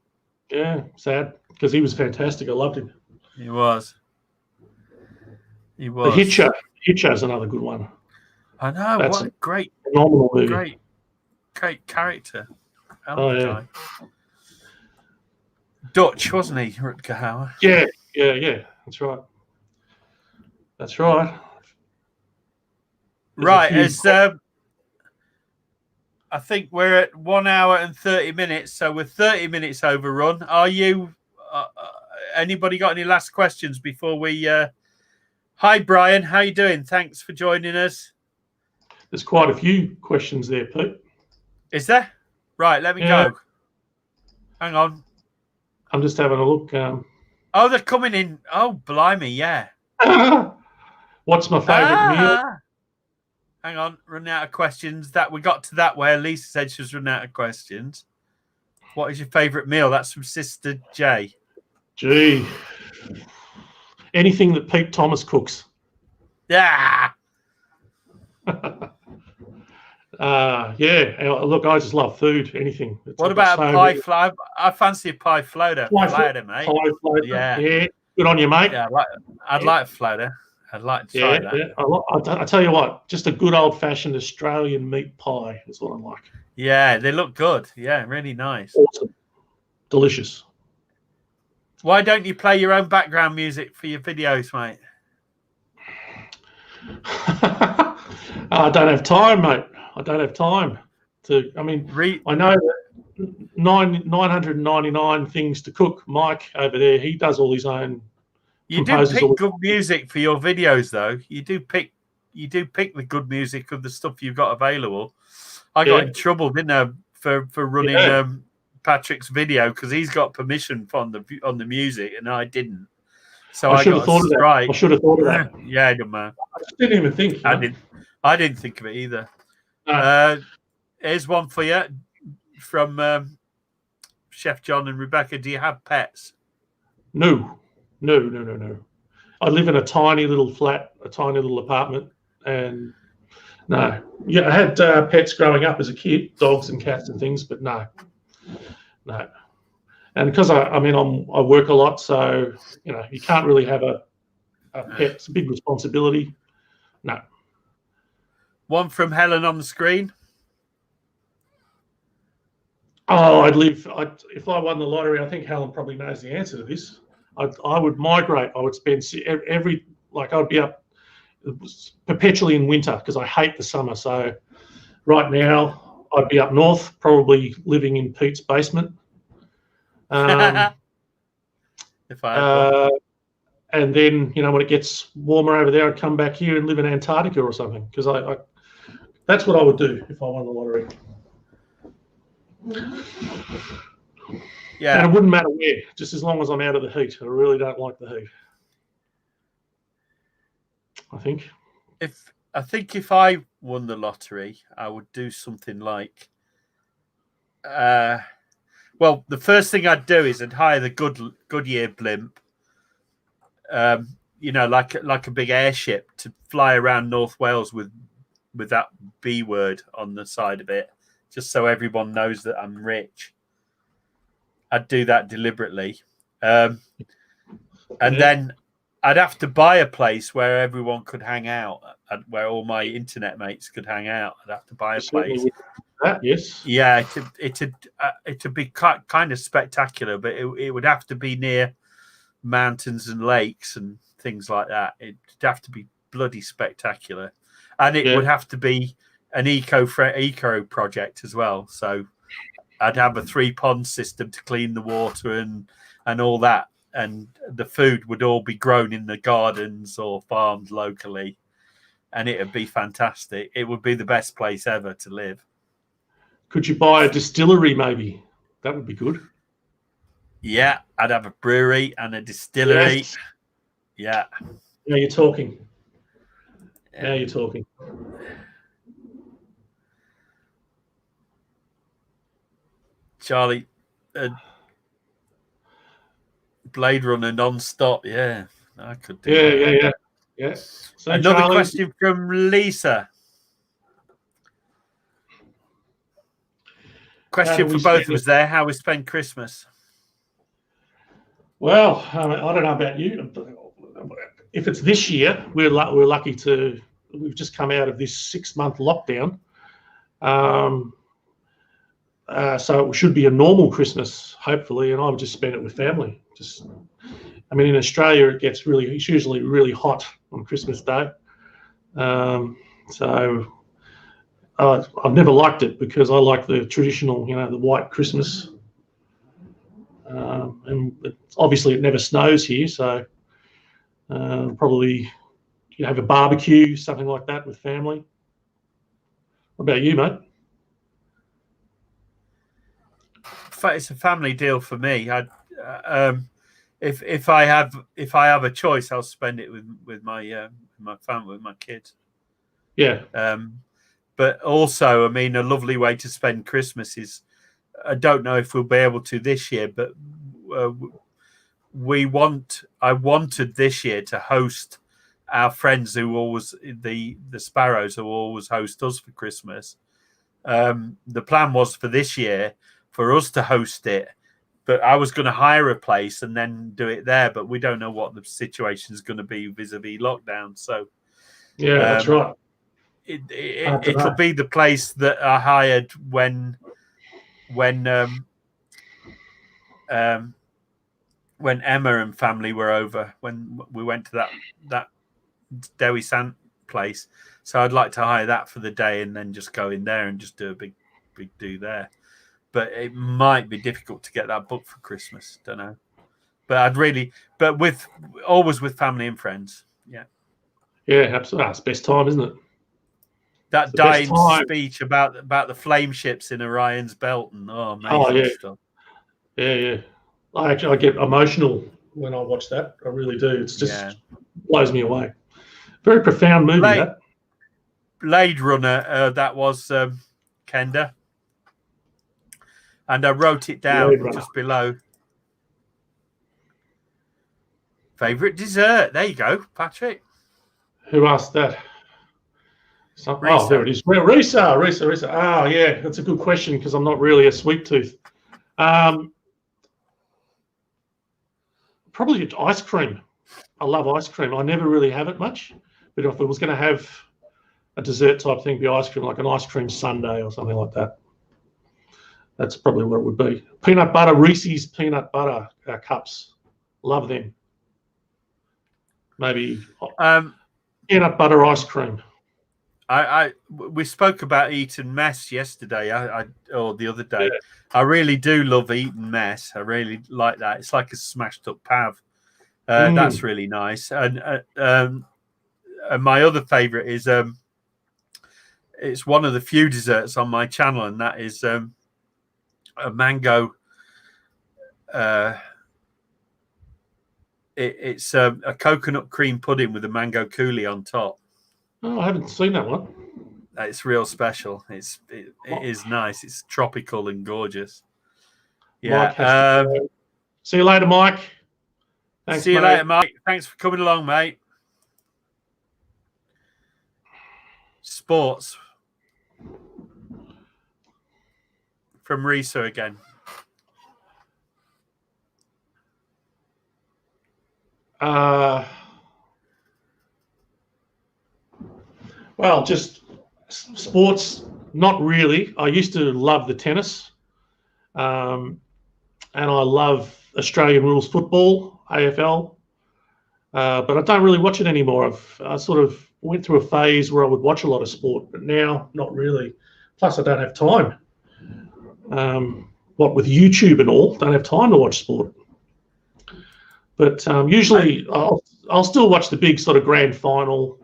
he? Yeah, sad because he was fantastic. I loved him. He was. The Hitcher's another good one. I know. What a great, phenomenal movie. Great character. Yeah. Dutch, wasn't he, Rutger Hauer? Yeah. That's right. Right, I think we're at 1 hour and 30 minutes, so we're 30 minutes overrun. Are you? Anybody got any last questions before we? Hi, Brian. How you doing? Thanks for joining us. There's quite a few questions there, Pete. Is there? Right, let me go. Hang on. I'm just having a look. Oh, they're coming in. Oh, blimey, yeah. What's my favourite meal? Hang on, running out of questions. That we got to that where Lisa said she was running out of questions. What is your favourite meal? That's from Sister J. Gee. Anything that Pete Thomas cooks. Yeah. Yeah. Look, I just love food. Anything. What about a pie floater? I fancy a pie floater. Floater, mate. Pie floater. Yeah. Good on you, mate. Yeah, I'd like a floater. I'd like to try that. Yeah. I tell you what, just a good old-fashioned Australian meat pie is what I like. Yeah, they look good. Yeah, really nice. Awesome. Delicious. Why don't you play your own background music for your videos, mate? I don't have time, mate. I don't have time to. I mean, I know that 999 things to cook. Mike over there, he does all his own. You do pick good music for your videos, though. You do pick the good music of the stuff you've got available. I got in trouble, didn't I, for running Patrick's video because he's got permission on the music and I didn't. So I should have thought of that. I should have thought of that. Yeah, I don't know. I didn't even think. I didn't think of it either. Here's one for you from Chef John and Rebecca. Do you have pets? No. I live in a tiny little flat, a tiny little apartment, and no. Yeah, I had pets growing up as a kid, dogs and cats and things, but no. And because I work a lot, so you can't really have a pet. It's a big responsibility. No. One from Helen on the screen. Oh, if I won the lottery, I think Helen probably knows the answer to this. I would migrate. I would spend I'd be up perpetually in winter because I hate the summer. So right now I'd be up north, probably living in Pete's basement. If I and then when it gets warmer over there, I'd come back here and live in Antarctica or something because that's what I would do if I won the lottery. Yeah, and it wouldn't matter where, just as long as I'm out of the heat. I really don't like the heat. I think if I won the lottery, I would do something like Well, the first thing I'd do is I'd hire the Goodyear blimp, like a big airship to fly around North Wales with that B word on the side of it, just so everyone knows that I'm rich. I'd do that deliberately. And then I'd have to buy a place where everyone could hang out, where all my internet mates could hang out. I'd have to buy a place. Yes. Yeah, it'd be kind of spectacular, but it would have to be near mountains and lakes and things like that. It'd have to be bloody spectacular, and it would have to be an eco project as well. So I'd have a 3-pond system to clean the water and all that, and the food would all be grown in the gardens or farmed locally, and it would be fantastic. It would be the best place ever to live. Could you buy a distillery maybe? That would be good. Yeah, I'd have a brewery and a distillery. Yes. Yeah. Now you're talking. Now you're talking. Charlie, Blade Runner non-stop. Yeah, I could do that. Yeah. So another Charlie, question from Lisa. Question for both of us there. How we spend Christmas? Well, I don't know about you. If it's this year, we're lucky to. We've just come out of this 6-month lockdown, so it should be a normal Christmas, hopefully. And I would just spend it with family. In Australia, it's usually really hot on Christmas Day, so. I've never liked it because I like the traditional, the white Christmas. And obviously it never snows here, so probably you have a barbecue, something like that with family. What about you, mate? It's a family deal for me. If I have a choice, I'll spend it with my family, with my kids. Yeah. But also, a lovely way to spend Christmas is, I don't know if we'll be able to this year, but I wanted this year to host our friends who always, the Sparrows who always host us for Christmas. The plan was for this year for us to host it, but I was going to hire a place and then do it there, but we don't know what the situation is going to be vis-a-vis lockdown. So yeah, that's right. It'll be the place that I hired when Emma and family were over, when we went to that Dewi Sant place. So I'd like to hire that for the day and then just go in there and just do a big do there. But it might be difficult to get that booked for Christmas. Don't know. But always with family and friends. Yeah. Yeah, absolutely. That's the best time, isn't it? That dying speech about the flame ships in Orion's belt and amazing stuff. Yeah. I get emotional when I watch that. I really do. It's just blows me away. Very profound movie. That Blade Runner. That was Kenda, and I wrote it down just below. Favorite dessert. There you go, Patrick. Who asked that? Oh, there it is. Risa. Oh, yeah, that's a good question because I'm not really a sweet tooth. Probably ice cream. I love ice cream. I never really have it much, but if I was going to have a dessert type thing, it'd be ice cream, like an ice cream sundae or something like that. That's probably what it would be. Peanut butter, Reese's peanut butter cups. Love them. Maybe peanut butter ice cream. We spoke about Eton mess yesterday, or the other day. Yeah. I really do love Eton mess. I really like that. It's like a smashed up pav. That's really nice. And my other favourite is it's one of the few desserts on my channel, and that is a mango. It's a coconut cream pudding with a mango coulis on top. Oh, I haven't seen that one. It's real special. It is nice. It's tropical and gorgeous. Yeah. See you later, Mike. Thanks, see you later, Mike. Thanks for coming along, mate. Sports from Risa again. Well, just sports, not really. I used to love the tennis, and I love Australian rules football, AFL, but I don't really watch it anymore. I sort of went through a phase where I would watch a lot of sport, but now not really. Plus, I don't have time. What with YouTube and all, don't have time to watch sport. But usually, I'll still watch the big sort of grand final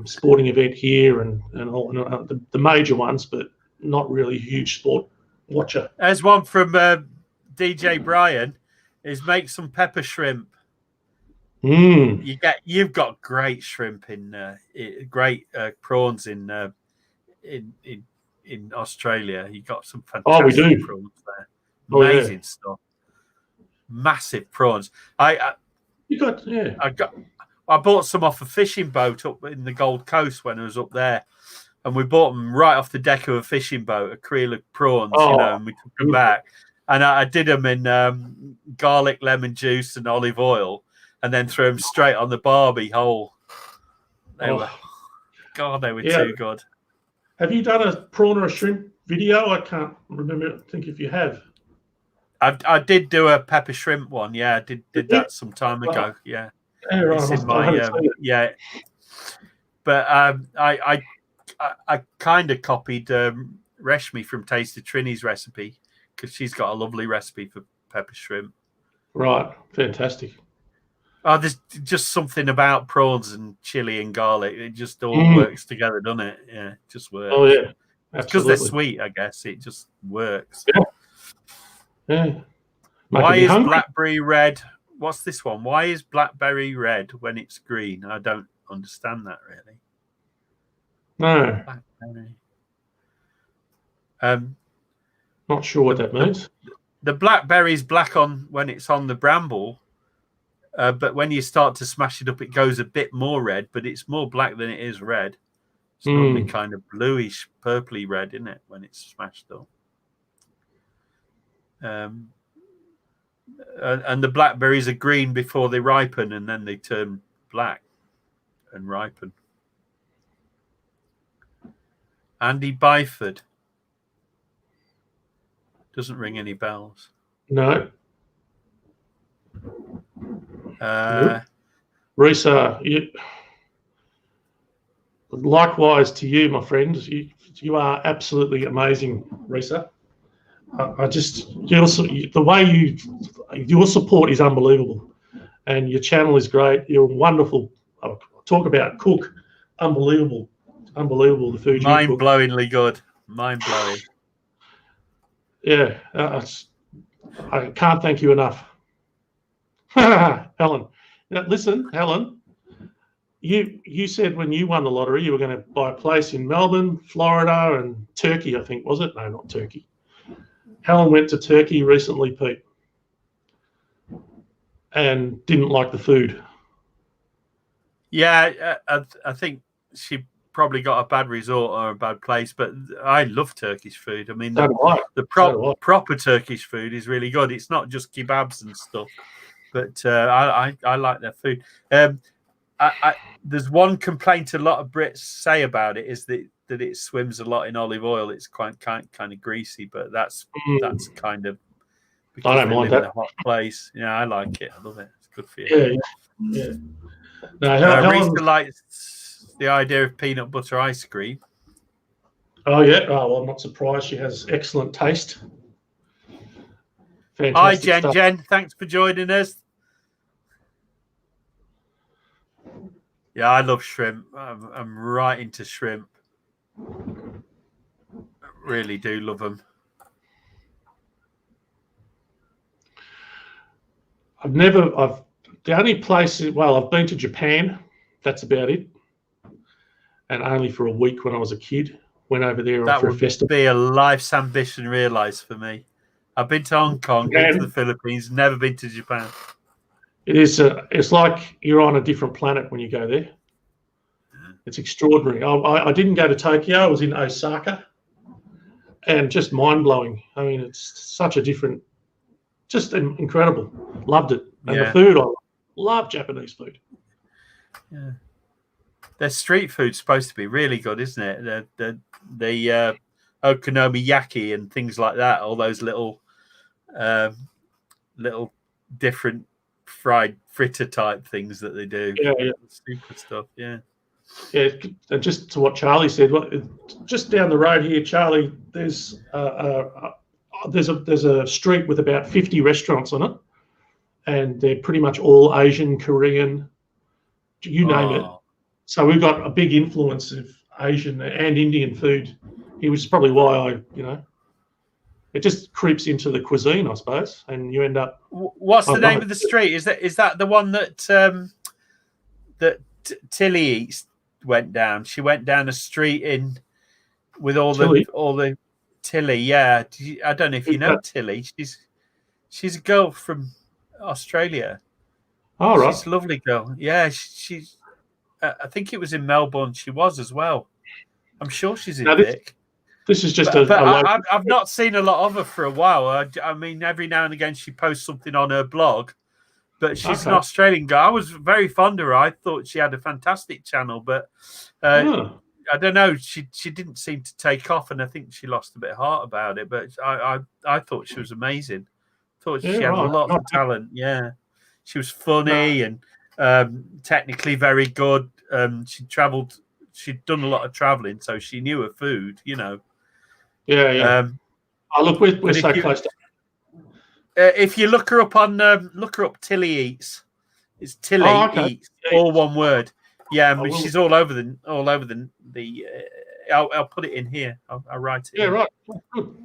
sporting event here and all the major ones, but not really a huge sport watcher. There's one from DJ Brian. Is make some pepper shrimp. You've got great shrimp great prawns in Australia. You got some fantastic prawns there. Amazing stuff. Massive prawns. I bought some off a fishing boat up in the Gold Coast when I was up there, and we bought them right off the deck of a fishing boat, a creel of prawns, and we took them back. And I did them in garlic, lemon juice, and olive oil, and then threw them straight on the Barbie hole. They were too good. Have you done a prawn or a shrimp video? I can't remember. I think if you have. I did do a pepper shrimp one. Yeah, I did that some time ago. Yeah. Yeah, but I kind of copied Reshmi from Taste of Trini's recipe because she's got a lovely recipe for pepper shrimp. Right, fantastic. There's just something about prawns and chili and garlic. It just all works together, doesn't it? Yeah, it just works. Oh yeah, because they're sweet. I guess it just works. Yeah. Why is Blackberry red? What's this one? Why is Blackberry red when it's green? I don't understand that really. No. Blackberry. Not sure what that means. The blackberry's black when it's on the bramble, but when you start to smash it up, it goes a bit more red, but it's more black than it is red. It's normally kind of bluish, purpley red, isn't it, when it's smashed up? And the blackberries are green before they ripen, and then they turn black and ripen. Andy Byford. Doesn't ring any bells. No. Risa, likewise to you, my friend. You are absolutely amazing, Risa. Your support is unbelievable, and your channel is great. You're wonderful. Talk about cook, unbelievable. The food. Mind-blowingly good. Mind-blowing. Yeah, I can't thank you enough. Helen, now, listen, Helen. You said when you won the lottery you were going to buy a place in Melbourne, Florida, and Turkey. I think, was it? No, not Turkey. Helen went to Turkey recently, Pete, and didn't like the food. Yeah, I think she probably got a bad resort or a bad place, but I love Turkish food. I mean, the proper Turkish food is really good. It's not just kebabs and stuff, but I like their food. There's one complaint a lot of Brits say about it is that it swims a lot in olive oil. It's kind of greasy, but that's kind of because I don't mind that. In a hot place. Yeah, I like it. I love it. It's good for you. Yeah. No, Rita likes the idea of peanut butter ice cream. Oh yeah. Oh well, I'm not surprised. She has excellent taste. Fantastic Hi, Jen. stuff. Jen, thanks for joining us. Yeah, I love shrimp. I'm right into shrimp. I really do love them. The only place, I've been to Japan. That's about it. and only for a week when I was a kid. Went over there that for a would festival. be a life's ambition realised for me. I've been to Hong Kong, been to the Philippines, never been to Japan. It is. It's like you're on a different planet when you go there. It's extraordinary. I didn't go to Tokyo. I was in Osaka, and just mind blowing. I mean, it's such a different, just incredible. Loved it, and the food. I love Japanese food. Yeah. Their street food's supposed to be really good, isn't it? The okonomiyaki and things like that. All those little different fried fritter type things that they do. Yeah. Super stuff. Yeah. Yeah. And just to what Charlie said, just down the road here, Charlie, there's a street with about 50 restaurants on it, and they're pretty much all Asian, Korean, you name it. So we've got a big influence of Asian and Indian food. It was probably why it just creeps into the cuisine, I suppose, and you end up. What's the name of the street? Is that the one that Tilly Eats went down? She went down a street with all the Tilly. Yeah, I don't know if you know Tilly. She's a girl from Australia. Oh, right. She's a lovely girl. Yeah, she's. I think it was in Melbourne. She was as well. I'm sure she's in Vic. This is just I've not seen a lot of her for a while. I mean, every now and again she posts something on her blog, but she's an Australian girl. I was very fond of her. I thought she had a fantastic channel, but I don't know. She didn't seem to take off, and I think she lost a bit of heart about it. But I thought she was amazing. Thought she had a lot of talent. Yeah, she was funny and technically very good. She'd done a lot of traveling, so she knew her food, Yeah. Look, we're so close to. If you look her up on Tilly Eats, it's Tilly Eats, all one word. Yeah, I mean, she's all over the. I'll put it in here. I'll write it. Yeah, right. Good.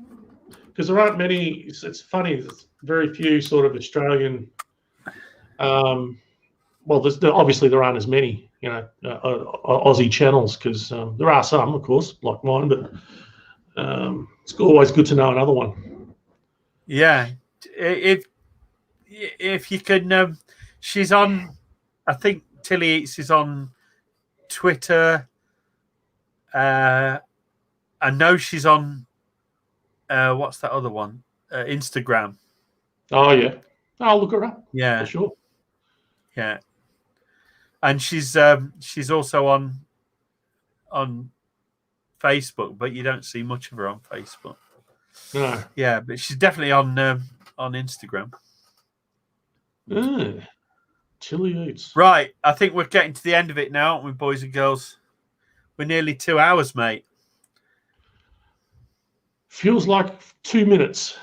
Because there aren't many. It's funny. There's very few sort of Australian. Well, obviously there aren't as many, Aussie channels, because there are some, of course, like mine, but it's always good to know another one. Yeah, if you can, she's on. I think Tilly Eats is on Twitter. I know she's on. What's that other one? Instagram. Oh yeah, I'll look her up. Yeah, for sure. Yeah. And she's also on Facebook, but you don't see much of her on Facebook. No. Yeah, but she's definitely on Instagram. Tilly Eats. Right, I think we're getting to the end of it now, aren't we, boys and girls? We're nearly 2 hours, mate. Feels like 2 minutes.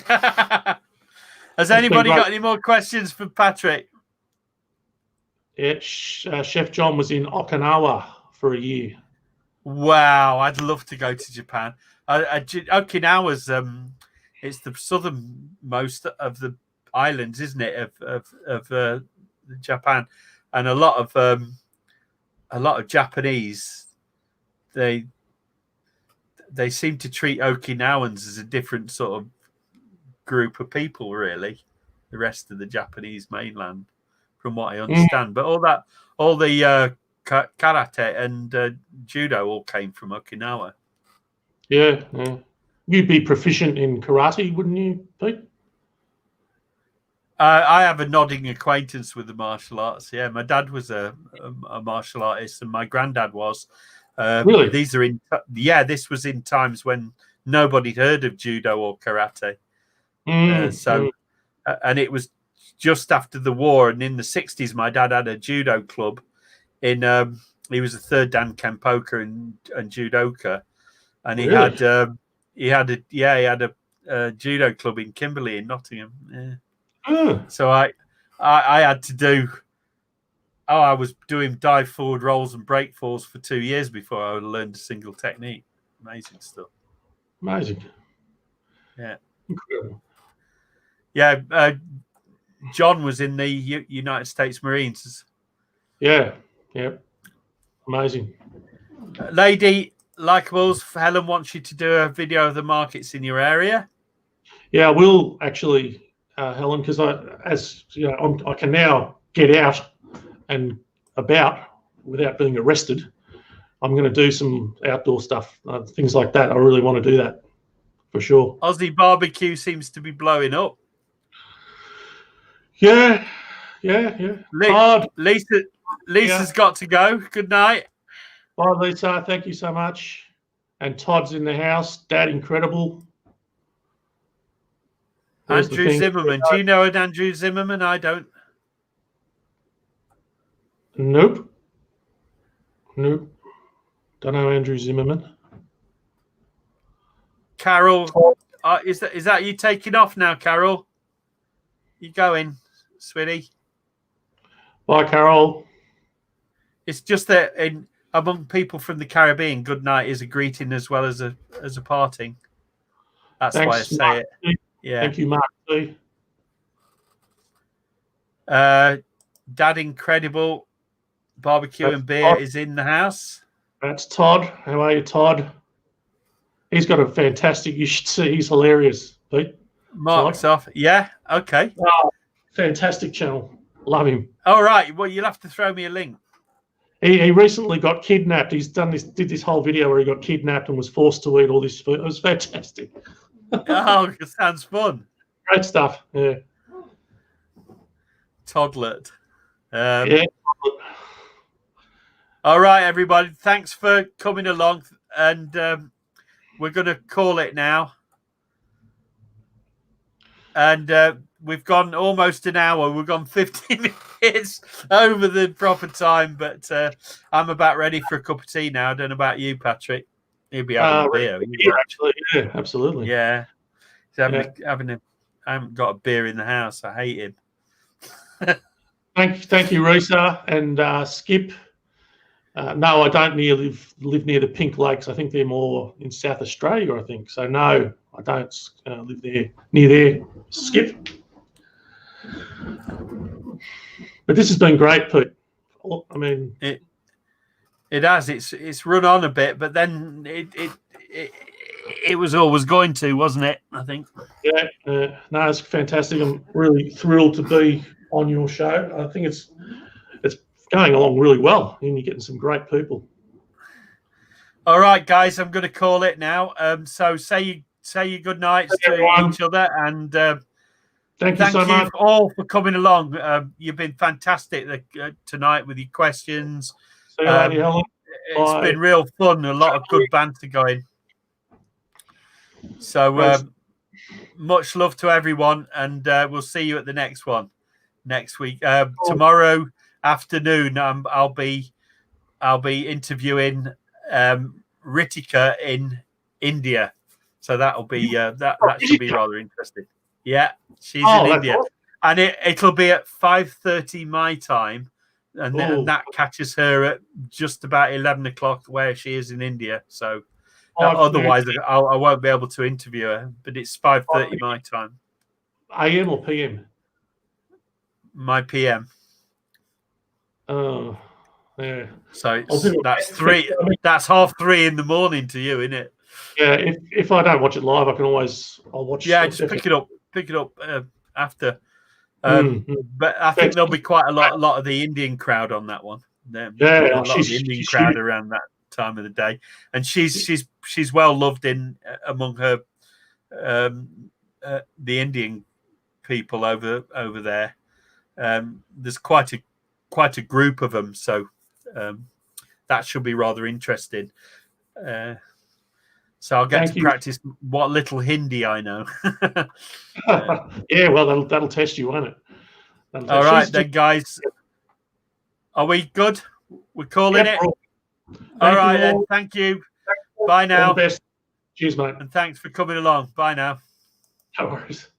Has anybody got any more questions for Patrick? Yeah, Chef John was in Okinawa for a year. Wow, I'd love to go to Japan. Okinawa's it's the southernmost of the islands, isn't it, of Japan, and a lot of Japanese they seem to treat Okinawans as a different sort of group of people, really. The rest of the Japanese mainland, from what I understand, but all the karate and judo all came from Okinawa. Yeah. You'd be proficient in karate, wouldn't you, Pete? I have a nodding acquaintance with the martial arts. Yeah, my dad was a martial artist, and my granddad was. Really? This was in times when nobody heard of judo or karate. And it was just after the war, and in the 60s, my dad had a judo club. He was a third dan kenpoka and judoka, and he had a judo club in Kimberley in Nottingham. Yeah. So I had to do. I was doing dive forward rolls and break falls for 2 years before I learned a single technique. Amazing stuff. Amazing. Yeah. Incredible. Yeah. John was in the United States Marines. Yeah. Amazing. Lady Likeables, Helen wants you to do a video of the markets in your area. Yeah, I will actually, Helen, because I can now get out and about without being arrested. I'm going to do some outdoor stuff, things like that. I really want to do that for sure. Aussie barbecue seems to be blowing up. Yeah. Lisa's got to go. Good night. Bye, Lisa. Thank you so much. And Todd's in the house. Dad, incredible. Andrew Zimmerman. Do you know an Andrew Zimmerman? I don't. Nope. Don't know Andrew Zimmerman. Carol, is that you taking off now, Carol? You going, sweetie? Bye, Carol. It's just that among people from the Caribbean, good night is a greeting as well as a parting. That's why I say Mark. it. Yeah. Thank you, Mark. Dad, incredible. Barbecue and beer Todd. is in the house. That's Todd. How are you, Todd? He's got a fantastic. You should see. He's hilarious, Pete. Mark's off. Yeah. Okay. Oh, fantastic channel. Love him. All right. Well, you'll have to throw me a link. He recently got kidnapped. Did this whole video where he got kidnapped and was forced to eat all this food. It was fantastic. Oh, it sounds fun. Great stuff. Yeah. Toddlet. Yeah. All right, everybody. Thanks for coming along, and we're going to call it now. And we've gone almost an hour. We've gone 15 minutes over the proper time, but I'm about ready for a cup of tea now. I don't know about you, Patrick. He'll be having a beer. Actually, yeah, absolutely. Yeah. He's having a. I haven't got a beer in the house. I hate him. Thank you, Risa and Skip. No, I don't live near the Pink Lakes. I think they're more in South Australia, I think. So no, I don't live near there. Skip. But this has been great, Pete. I mean, it has. It's run on a bit, but then it was always going to, wasn't it? I think. Yeah. No, it's fantastic. I'm really thrilled to be on your show. I think it's going along really well, and you're getting some great people. All right, guys, I'm going to call it now. So say your good nights to each other, and thank you so much all for coming along. You've been fantastic tonight with your questions. See you later, Helen. It's been real fun. A lot of good banter going. So much love to everyone, and we'll see you at the next one next week. Tomorrow afternoon, I'll be interviewing Ritika in India, so that'll be that should be rather interesting. Yeah, she's in India, awesome. And it'll be at 5:30 my time, and then that catches her at just about 11 o'clock where she is in India. So otherwise, I won't be able to interview her. But it's 5:30 my time. AM or PM? My PM. Oh, yeah. So that's 3. That's 3:30 in the morning to you, isn't it? Yeah. If I don't watch it live, I'll watch. Yeah, just pick it up after. But I think there'll be quite a lot of the Indian crowd on that one. A lot of the Indian crowd around that time of the day, and she's well loved among her the Indian people over there. There's quite a group of them, so that should be rather interesting. So I'll get to practice what little Hindi I know. Yeah, well, that'll test you, won't it? All right, then, guys. Are we good? We're calling it. All right, then. Thank you. Bye now. All the best. Cheers, mate. And thanks for coming along. Bye now. No worries.